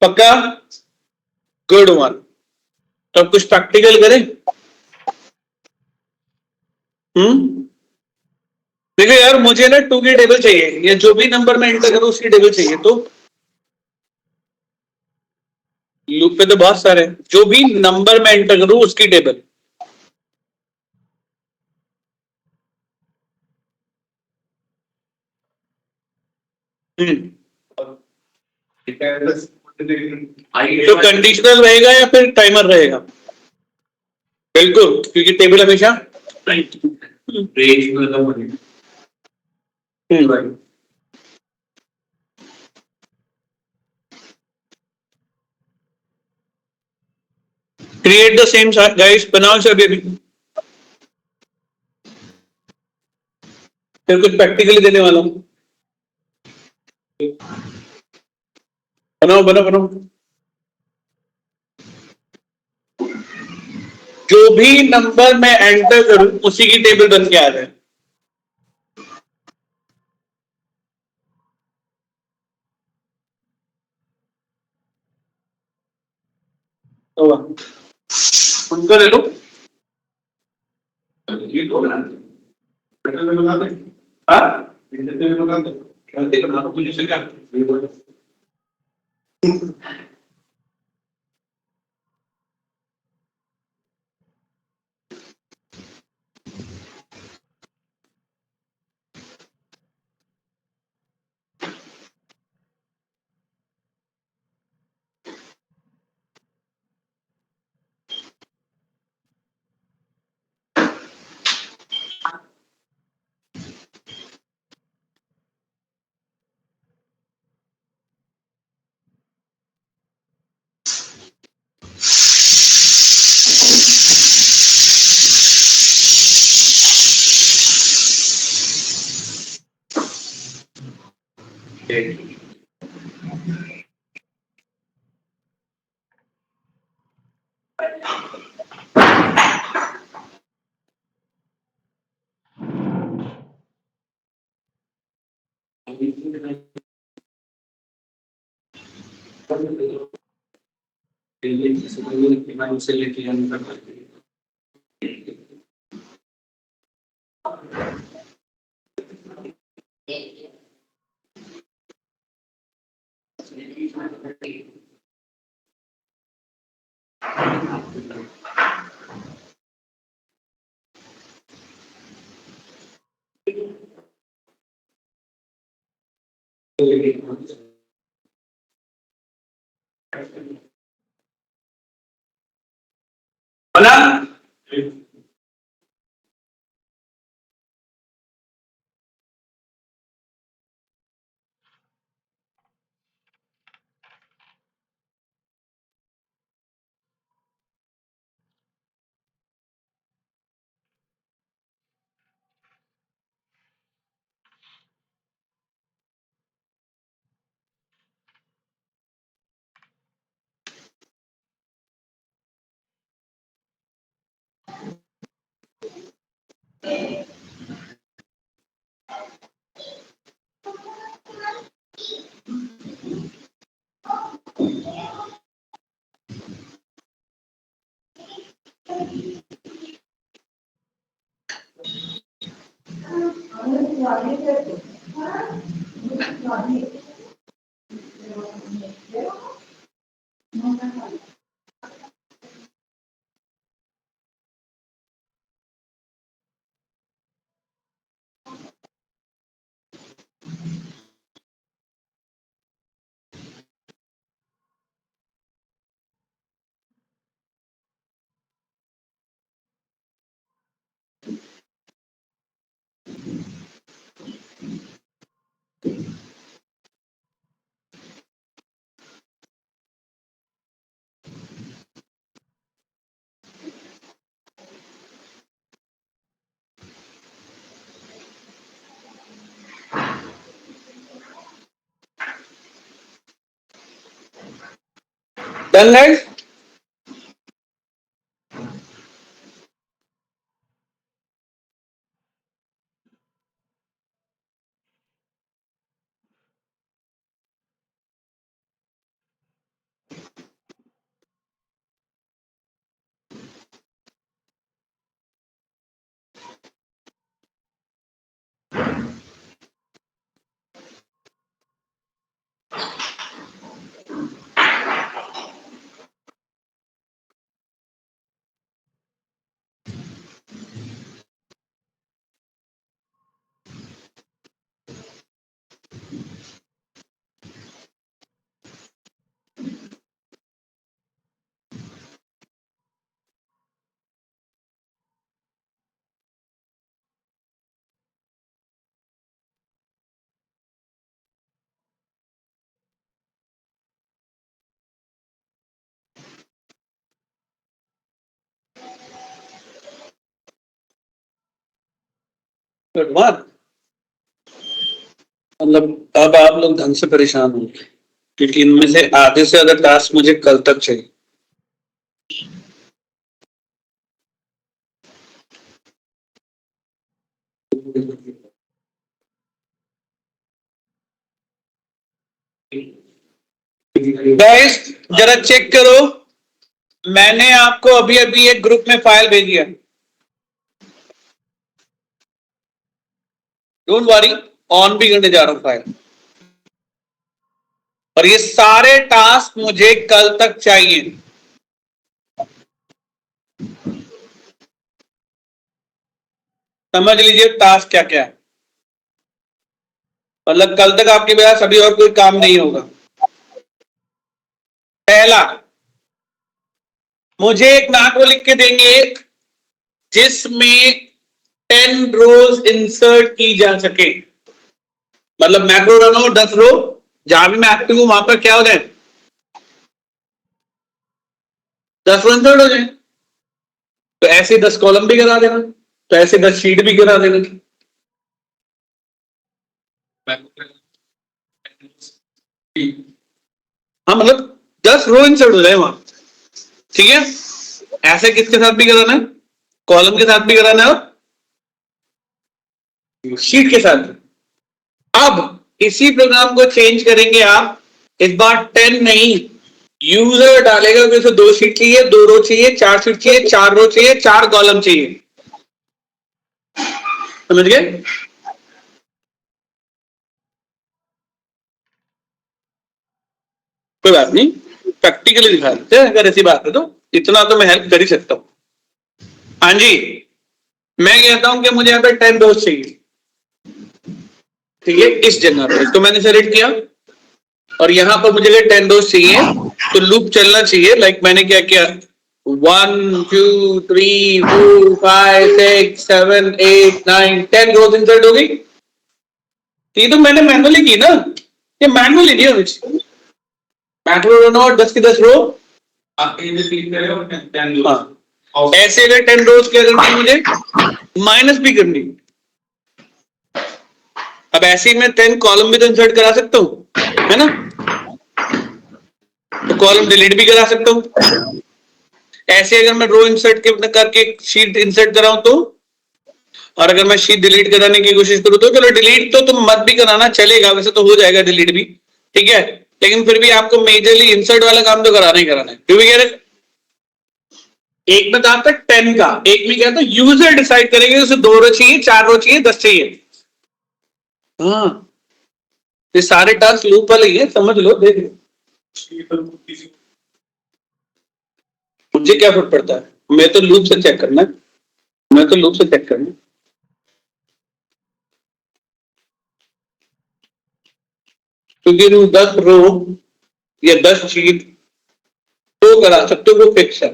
S1: पक्का? Good one. तो अब कुछ प्रैक्टिकल करें. देखो यार, मुझे ना 2 की टेबल चाहिए, या जो भी नंबर में एंटर करूं उसकी टेबल चाहिए. तो लूप पे तो बहुत सारे हैं, जो भी नंबर में एंटर करूं उसकी टेबल. तो कंडीशनल रहेगा या फिर टाइमर रहेगा? बिल्कुल, क्योंकि टेबल हमेशा
S2: रेंज में मतलब होगी।
S1: क्रिएट द सेम गाइस, बनाओ इसे अभी. फिर कुछ प्रैक्टिकली देने वाला हूं. बनाओ बनाओ बनाओ. जो भी नंबर मैं एंटर करूं उसी की टेबल बन के आ जाए. उनको ले लो.
S2: ये तो बना दे, बेटर में बना दे,
S1: हाँ,
S2: इनसे में बना दे, क्या देखना तो पोजीशन क्या से लेके अंदर
S1: बना. Done, guys? Good one. मतलब अब आप लोग ढंग से परेशान होंगे क्योंकि इनमें से आधे से ज्यादा टास्क मुझे कल तक चाहिए। गाइस जरा चेक करो, मैंने आपको अभी अभी एक ग्रुप में फाइल भेजी है। डोंट वरी, ऑन भी करने जा रहा हूं फाइल, और ये सारे टास्क मुझे कल तक चाहिए। समझ लीजिए टास्क क्या क्या है, मतलब कल तक आपके पास अभी और कोई काम नहीं होगा। पहला, मुझे एक मैक्रो लिख के देंगे जिसमें 10 रोज इंसर्ट की जा सके, मतलब मैक्रो रन हो 10 रो, जहां भी मैं एक्टिव हूं वहां पर क्या हो जाए 10 रो इंसर्ट हो जाए। तो ऐसे 10 कॉलम भी गिरा देना, तो ऐसे 10 शीट भी गिरा देना। हाँ मतलब 10 रो इंसर्ट हो जाए वहां, ठीक है। ऐसे किसके साथ भी कराना है, कॉलम के साथ भी कराना है और शीट के साथ। अब इसी प्रोग्राम को चेंज करेंगे आप, इस बार 10 नहीं, यूजर डालेगा कि उसे 2 शीट चाहिए, 2 रो चाहिए, 4 शीट चाहिए, 4 रो चाहिए, 4 कॉलम चाहिए। समझ गए? कोई बात नहीं, प्रैक्टिकली दिखा देते हैं, अगर ऐसी बात है तो इतना तो मैं हेल्प कर ही सकता हूं। हाँ जी, मैं कहता हूं कि मुझे यहां पर 10 रोज चाहिए, ठीक है, इस जगह पर तो मैंने सेलेक्ट किया, और यहां पर मुझे 10 रोज चाहिए, तो लूप चलना चाहिए। लाइक मैंने क्या किया, 1 2 3 4 5 6 7 8 9 10 रोज इंसर्ट हो गई। ये तो मैंने मैनुअली की ना, ये मैनुअली नहीं होनी चाहिए। मैक्रो रन और 10 की 10 रो,
S2: आप ये भी क्लिक करें और 10 लो।
S1: हाँ, ऐसे अगर 10 रोज क्या करनी है मुझे, माइनस भी करनी। अब ऐसे ही मैं 10 कॉलम भी तो इंसर्ट करा सकता हूं, है ना, तो कॉलम डिलीट भी करा सकता हूं। ऐसे अगर मैं रो इंसर्ट करके शीट इंसर्ट कराऊं तो, और अगर मैं शीट डिलीट कराने की कोशिश करूं तो, चलो डिलीट तो तुम मत भी कराना, चलेगा, वैसे तो हो जाएगा डिलीट भी, ठीक है, लेकिन फिर भी आपको मेजरली इंसर्ट वाला काम तो कराना ही कराना है। क्योंकि कह रहे एक में कहा था 10 का, एक में क्या था यूजर डिसाइड करेंगे उसे 2 रो चाहिए, 4 रो चाहिए, 10 चाहिए। हाँ, ये सारे टास्क लूप वाले ही है, समझ लो, देख लो। मुझे क्या फर्क पड़ता है, मैं तो लूप से चेक करना है, मैं तो लूप से चेक करना है। क्योंकि 10 रो या 10 शीट तो करा सकते हो, वो फिक्स है,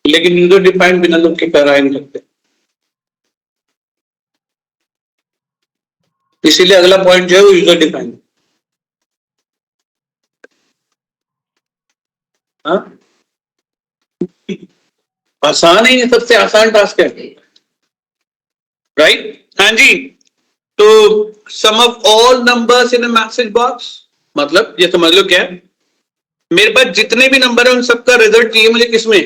S1: लेकिन यूजर डिफाइंड बिना लूप के करा नहीं सकते। इसीलिए अगला पॉइंट जो है वो यूजर डिफाइंड। हाँ, आसान है, ये सबसे आसान टास्क है, राइट? हाँ जी। तो sum of all numbers in a message box, मतलब ये समझ लो क्या है, मेरे पास जितने भी नंबर है उन सबका रिजल्ट चाहिए मुझे, किसमें?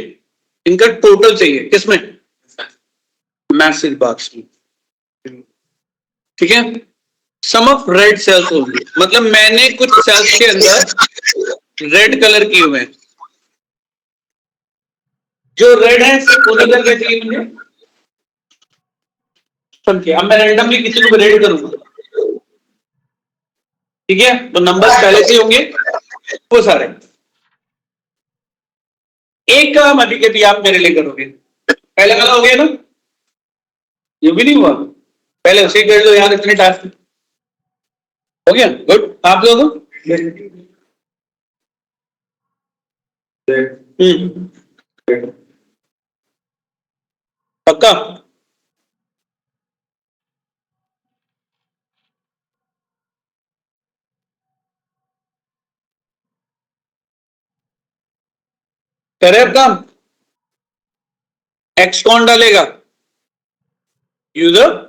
S1: इनका टोटल चाहिए, किसमें? मैसेज बॉक्स में, ठीक है? सम ऑफ रेड सेल्स होंगे, मतलब मैंने कुछ सेल्स के अंदर रेड कलर किए हुए हैं, जो रेड है सिर्फ उन्हीं का क्या चाहिए मुझे? संख्या। अब मैं रैंडमली किसी को रेड करूंगा, ठीक है? तो नंबर्स पहले से होंगे वो सारे। एक काम अभी के भी आप मेरे लिए करोगे, पहले वाला हो गया ना, ये भी नहीं हुआ, पहले उसे कर लो यार, इतने टास्क हो गया। गुड। आप लोगों पक्का? करे अब काम। एक्स कौन डालेगा? यूजर।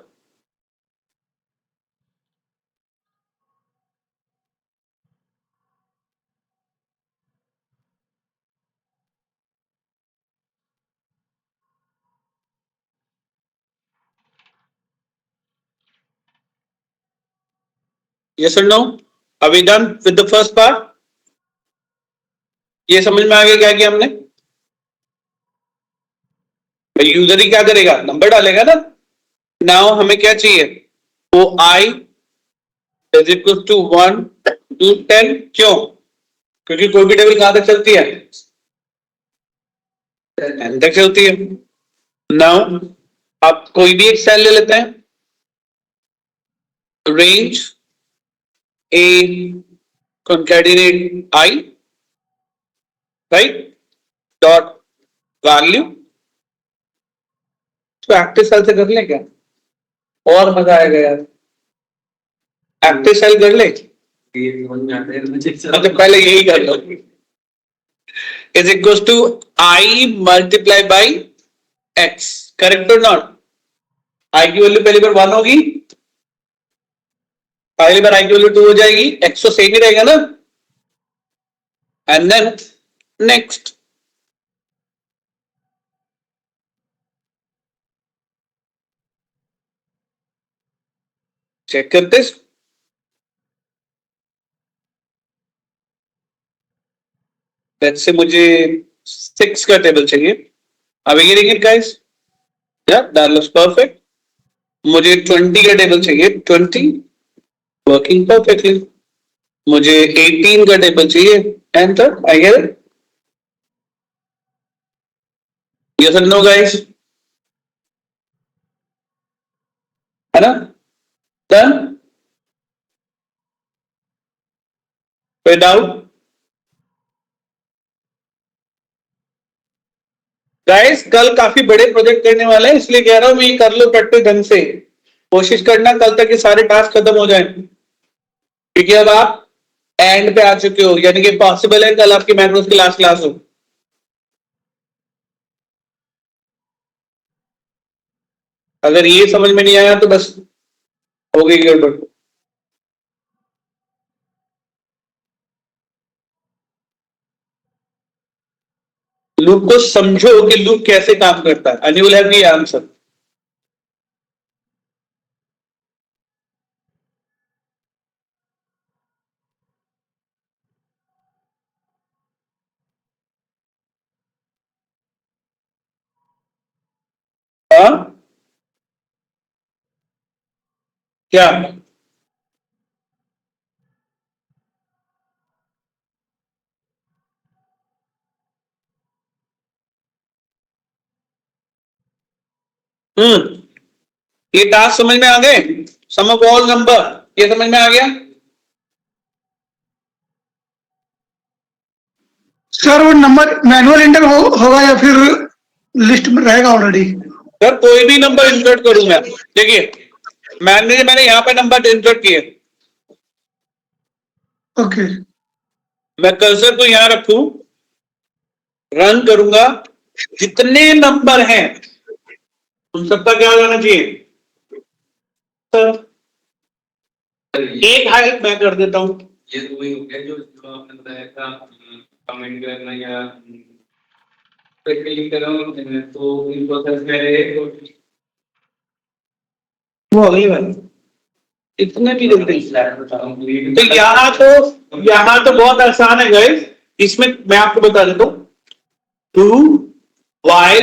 S1: यस और no? Are we done with the first part? ये समझ में आ गया क्या किया हमने? भाई यूजर ही क्या करेगा? नंबर डालेगा ना। नाउ हमें क्या चाहिए? ओ I is equal to 1 to 10। क्यों? क्योंकि कोई भी टेबल कहां तक चलती है? 10 तक चलती है। नाउ आप कोई भी एक सेल ले लेते हैं, range A concatenate I, right, dot value. तो एक्टिव सेल से कर ले क्या, और मजा आएगा यार। एक्टिव सेल कर ले, मतलब पहले यही कर लो। Is equal to I multiply by x, correct और नॉट? आई की वैल्यू पहली बार 1 होगी, पहली बार आई की वैल्यू 2 हो जाएगी, एक्स तो सेम ही रहेगा ना। एंड देन नेक्स्ट, चेक करते हैं। लेट्स से मुझे 6 का टेबल चाहिए। अब ये देखिए गाइस, दैट लुक्स परफेक्ट। मुझे 20 का टेबल चाहिए, 20 वर्किंग परफेक्टली। मुझे 18 का टेबल चाहिए, enter. I get it? Yes और नो गाइस? है ना? डन? कोई डाउट? गाइस कल काफी बड़े प्रोजेक्ट करने वाले हैं, इसलिए कह रहा हूं मैं, ये कर लो प्रैक्टिस ढंग से। कोशिश करना कल तक ये सारे टास्क खत्म हो जाएं, क्योंकि अब आप एंड पे आ चुके हो, यानी कि पॉसिबल है कल आपकी मैक्रोस की लास्ट क्लास हो। अगर ये समझ में नहीं आया तो बस हो गई गड़बड़। लूप को समझो कि लूप कैसे काम करता है, and you will have the answer. हाँ क्या? ये टास्क समझ में आ गए? सम ऑफ ऑल नंबर, ये समझ में आ गया?
S5: सर वो नंबर मैनुअल इंटर होगा या फिर लिस्ट में रहेगा ऑलरेडी?
S1: सर कोई भी नंबर इंसर्ट करूं मैं, देखिए मैंने यहाँ पे नंबर इंसर्ट किए,
S5: ओके
S1: मैं कर्सर को यहाँ रखूं, रन करूंगा, जितने नंबर हैं उन सबका क्या होना चाहिए सर, एक हाइट मैं कर देता हूं।
S2: ये तो वही हो गया जो आपने बताया था, कमेंट करना या क्लिक करो तो इन प्रोसेस में
S1: वो अगली बार इतने भी जल्दी। तो यहाँ तो बहुत आसान है गाइस, इसमें मैं आपको बता देता हूँ, do while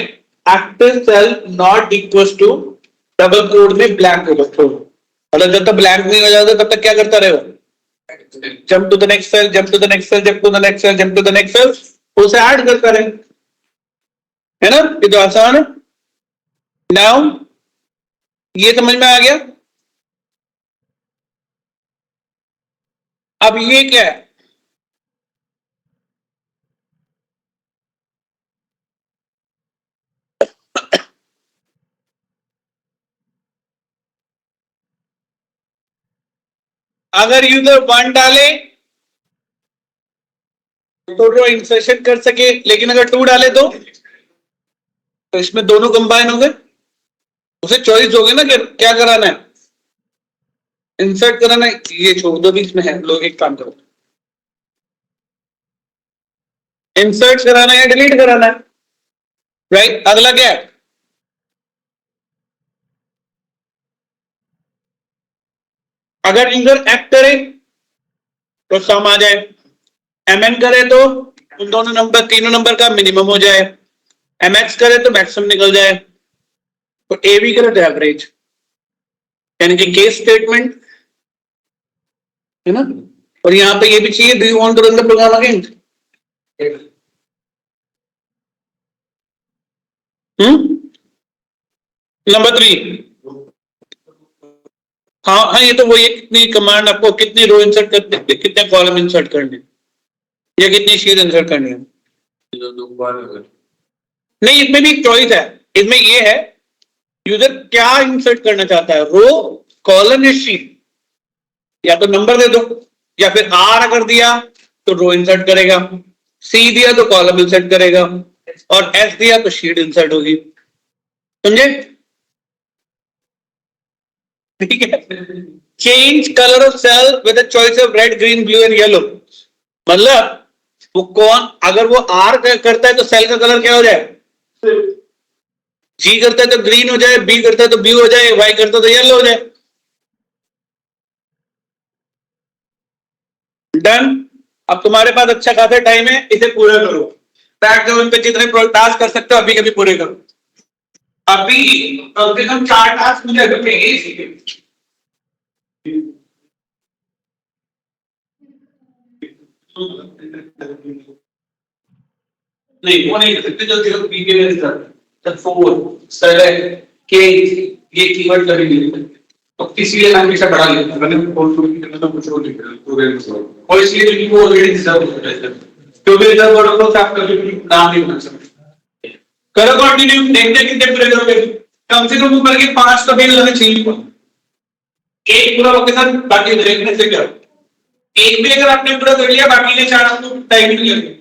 S1: active cell not equal to double quote में ब्लैंक होगा, मतलब जब तक ब्लैंक नहीं हो जाता तब तक क्या करता रहे हो, jump to the next cell, jump to the next cell, jump to the next cell, jump to the next cell, उसे ऐड करता रहे, है ना, ये तो आसान है। नाउ ये समझ में आ गया। अब ये क्या है, अगर यूजर 1 डाले तो रो इंसर्शन कर सके, लेकिन अगर 2 डाले तो इसमें दोनों कंबाइन हो गए, उसे चॉइस होगी ना कि क्या कराना है, इंसर्ट कराना है, ये छोड़ दो बीच में है, लोग एक काम करो, इंसर्ट कराना है या डिलीट कराना है, राइट। अगला क्या है, अगर यूजर एक्ट करे तो सम आ जाए, एमएन करे तो उन दोनों नंबर, तीनों नंबर का मिनिमम हो जाए, एमएक्स करे तो मैक्सिमम निकल जाए, तो एवी करे तो एवरेज, यानी कि केस स्टेटमेंट है ना। और यहां पे ये भी चाहिए, do you want to run the program again, number 3, हाँ हाँ, ये तो वही है, कितनी कमांड आपको, कितनी रो इंसर्ट करने, कितने कॉलम इंसर्ट करने, या कितनी शीट इंसर्ट करनी है। नहीं, इसमें भी एक चॉइस है, इसमें ये है यूजर क्या इंसर्ट करना चाहता है, रो, कॉलम या शीट, या तो नंबर दे दो, या फिर आर अगर दिया तो रो इंसर्ट करेगा, सी दिया तो कॉलम इंसर्ट करेगा, और एस दिया तो शीट इंसर्ट होगी, समझे, ठीक है। Change colour of cell with a choice of red, green, blue and yellow, मतलब वो कौन, अगर वो आर करता है तो सेल का कलर क्या हो जाए, जी करता है तो ग्रीन हो जाए, बी करता है तो ब्लू हो जाए, वाई करता है तो येलो हो जाए, डन। अब तुम्हारे पास अच्छा खासा टाइम है, इसे पूरा करो, बैठ जाओ, इन पे जितने टास्क कर सकते हो अभी कभी पूरे करो, अभी कम से कम 4 टास्क मुझे अभी चाहिए। नहीं, वो नहीं कर सकते, जो सिर्फ बी के लिए सर 4 सेलेक्ट के, ये कीवर्ड करेंगे तो इसलिए मैं हमेशा बढ़ा लेता हूं, मैंने कॉल शुरू करना तो कुछ और लिखा है, और इसलिए क्योंकि वो ऑलरेडी डिजर्व होता है, क्योंकि रिजर्व वर्ड को आप कभी भी नाम नहीं बना सकते। करो कंटिन्यू, देखते कितने पूरे करोगे, कम से कम ऊपर के 5 तो फेल होने चाहिए, एक पूरा होके साथ बाकी देखने से क्या, एक भी अगर आपने पूरा कर लिया, बाकी के 4 तो टाइम नहीं लगेगा,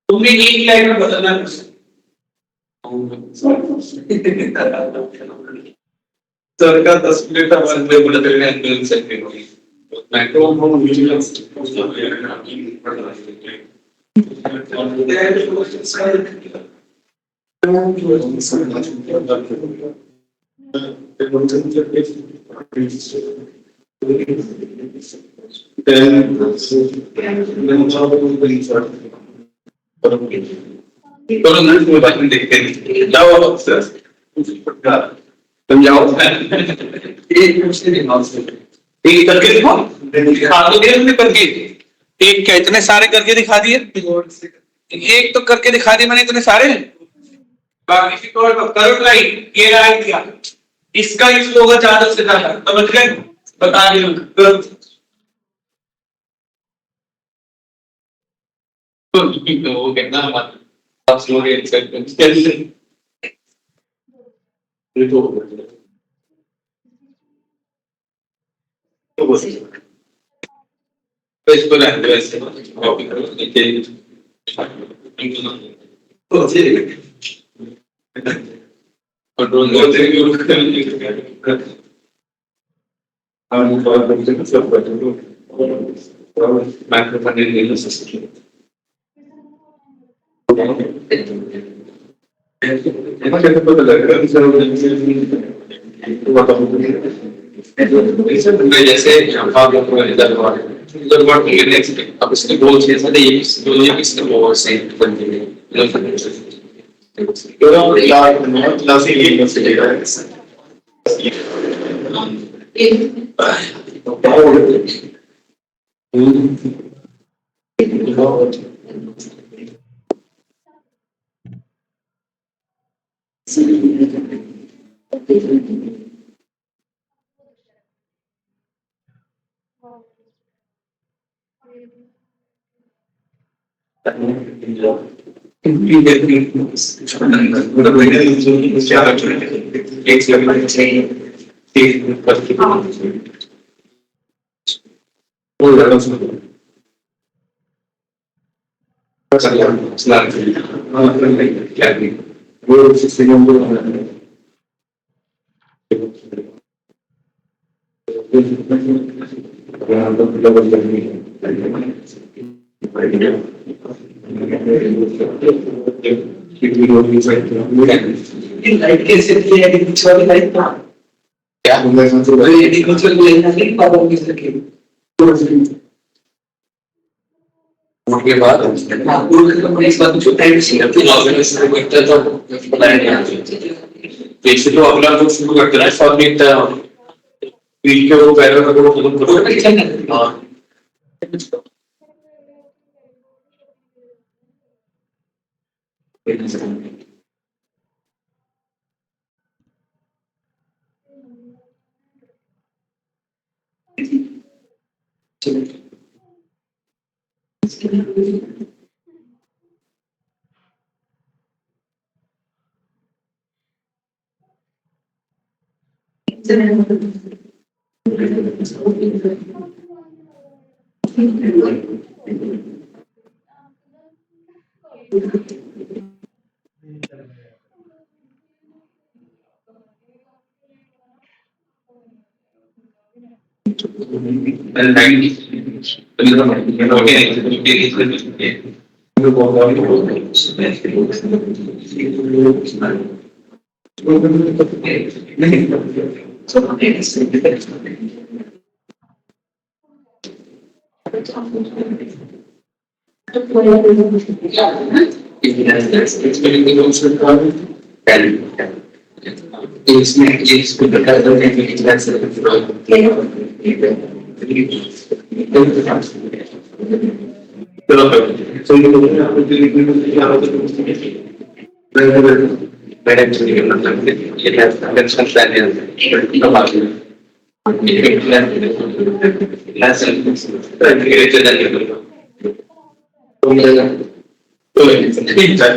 S1: तुमने एक लाइन में बदलना है, सर का 10 मिनट का वर्क में बदल में मिल सकते हो, मैक्रो को विजिलेंस तो ना कोई बात नहीं, देखते हैं जाओ सर, समझाओ एक क्वेश्चन दिखाओ, एक करके दिखाओ, दिखा तो दिया करके, एक क्या इतने सारे करके दिखा दिए, एक तो करके दिखा दिए मैंने इतने सारे, बाकी की तो करो ट्राई, ये राइट दिया, इसका यूज होगा ज्यादा से ज्यादा, समझ गए, बता दिया तो वो कहना हमारा आप स्लोली एक्सेप्टेंस कैसे ये तो इसको रहने दो ऐसे कॉपी करो नीचे कंट्रोल जैसे अब इसके बोल से ये इसके बोल से
S2: लाइट कैसे दिए है बीच वाली लाइट क्या ये बीच वाली लाइट नहीं पावर किस रखी
S1: उसके बाद
S2: हां पूरा मतलब इस बात जो टाइम से
S1: शुरू करते हैं तो जैसे तो अगला जो शुरू करते हैं सब देखता है बीच के वो पैरों का वो खत्म करो हां इसमें इसको बता दो कि कितना से चलो सो ये लोग आपको क्या होता है मैंने एक्चुअली मतलब ये टेंशन प्लान है तो बात है ये प्लान लेसन ये चल रहा है तो ठीक है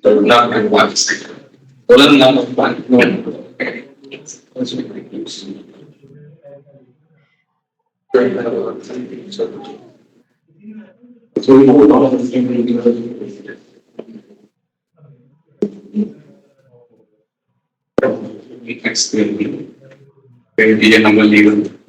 S1: तो ना बात बोलन ना बात number legal.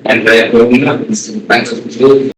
S1: And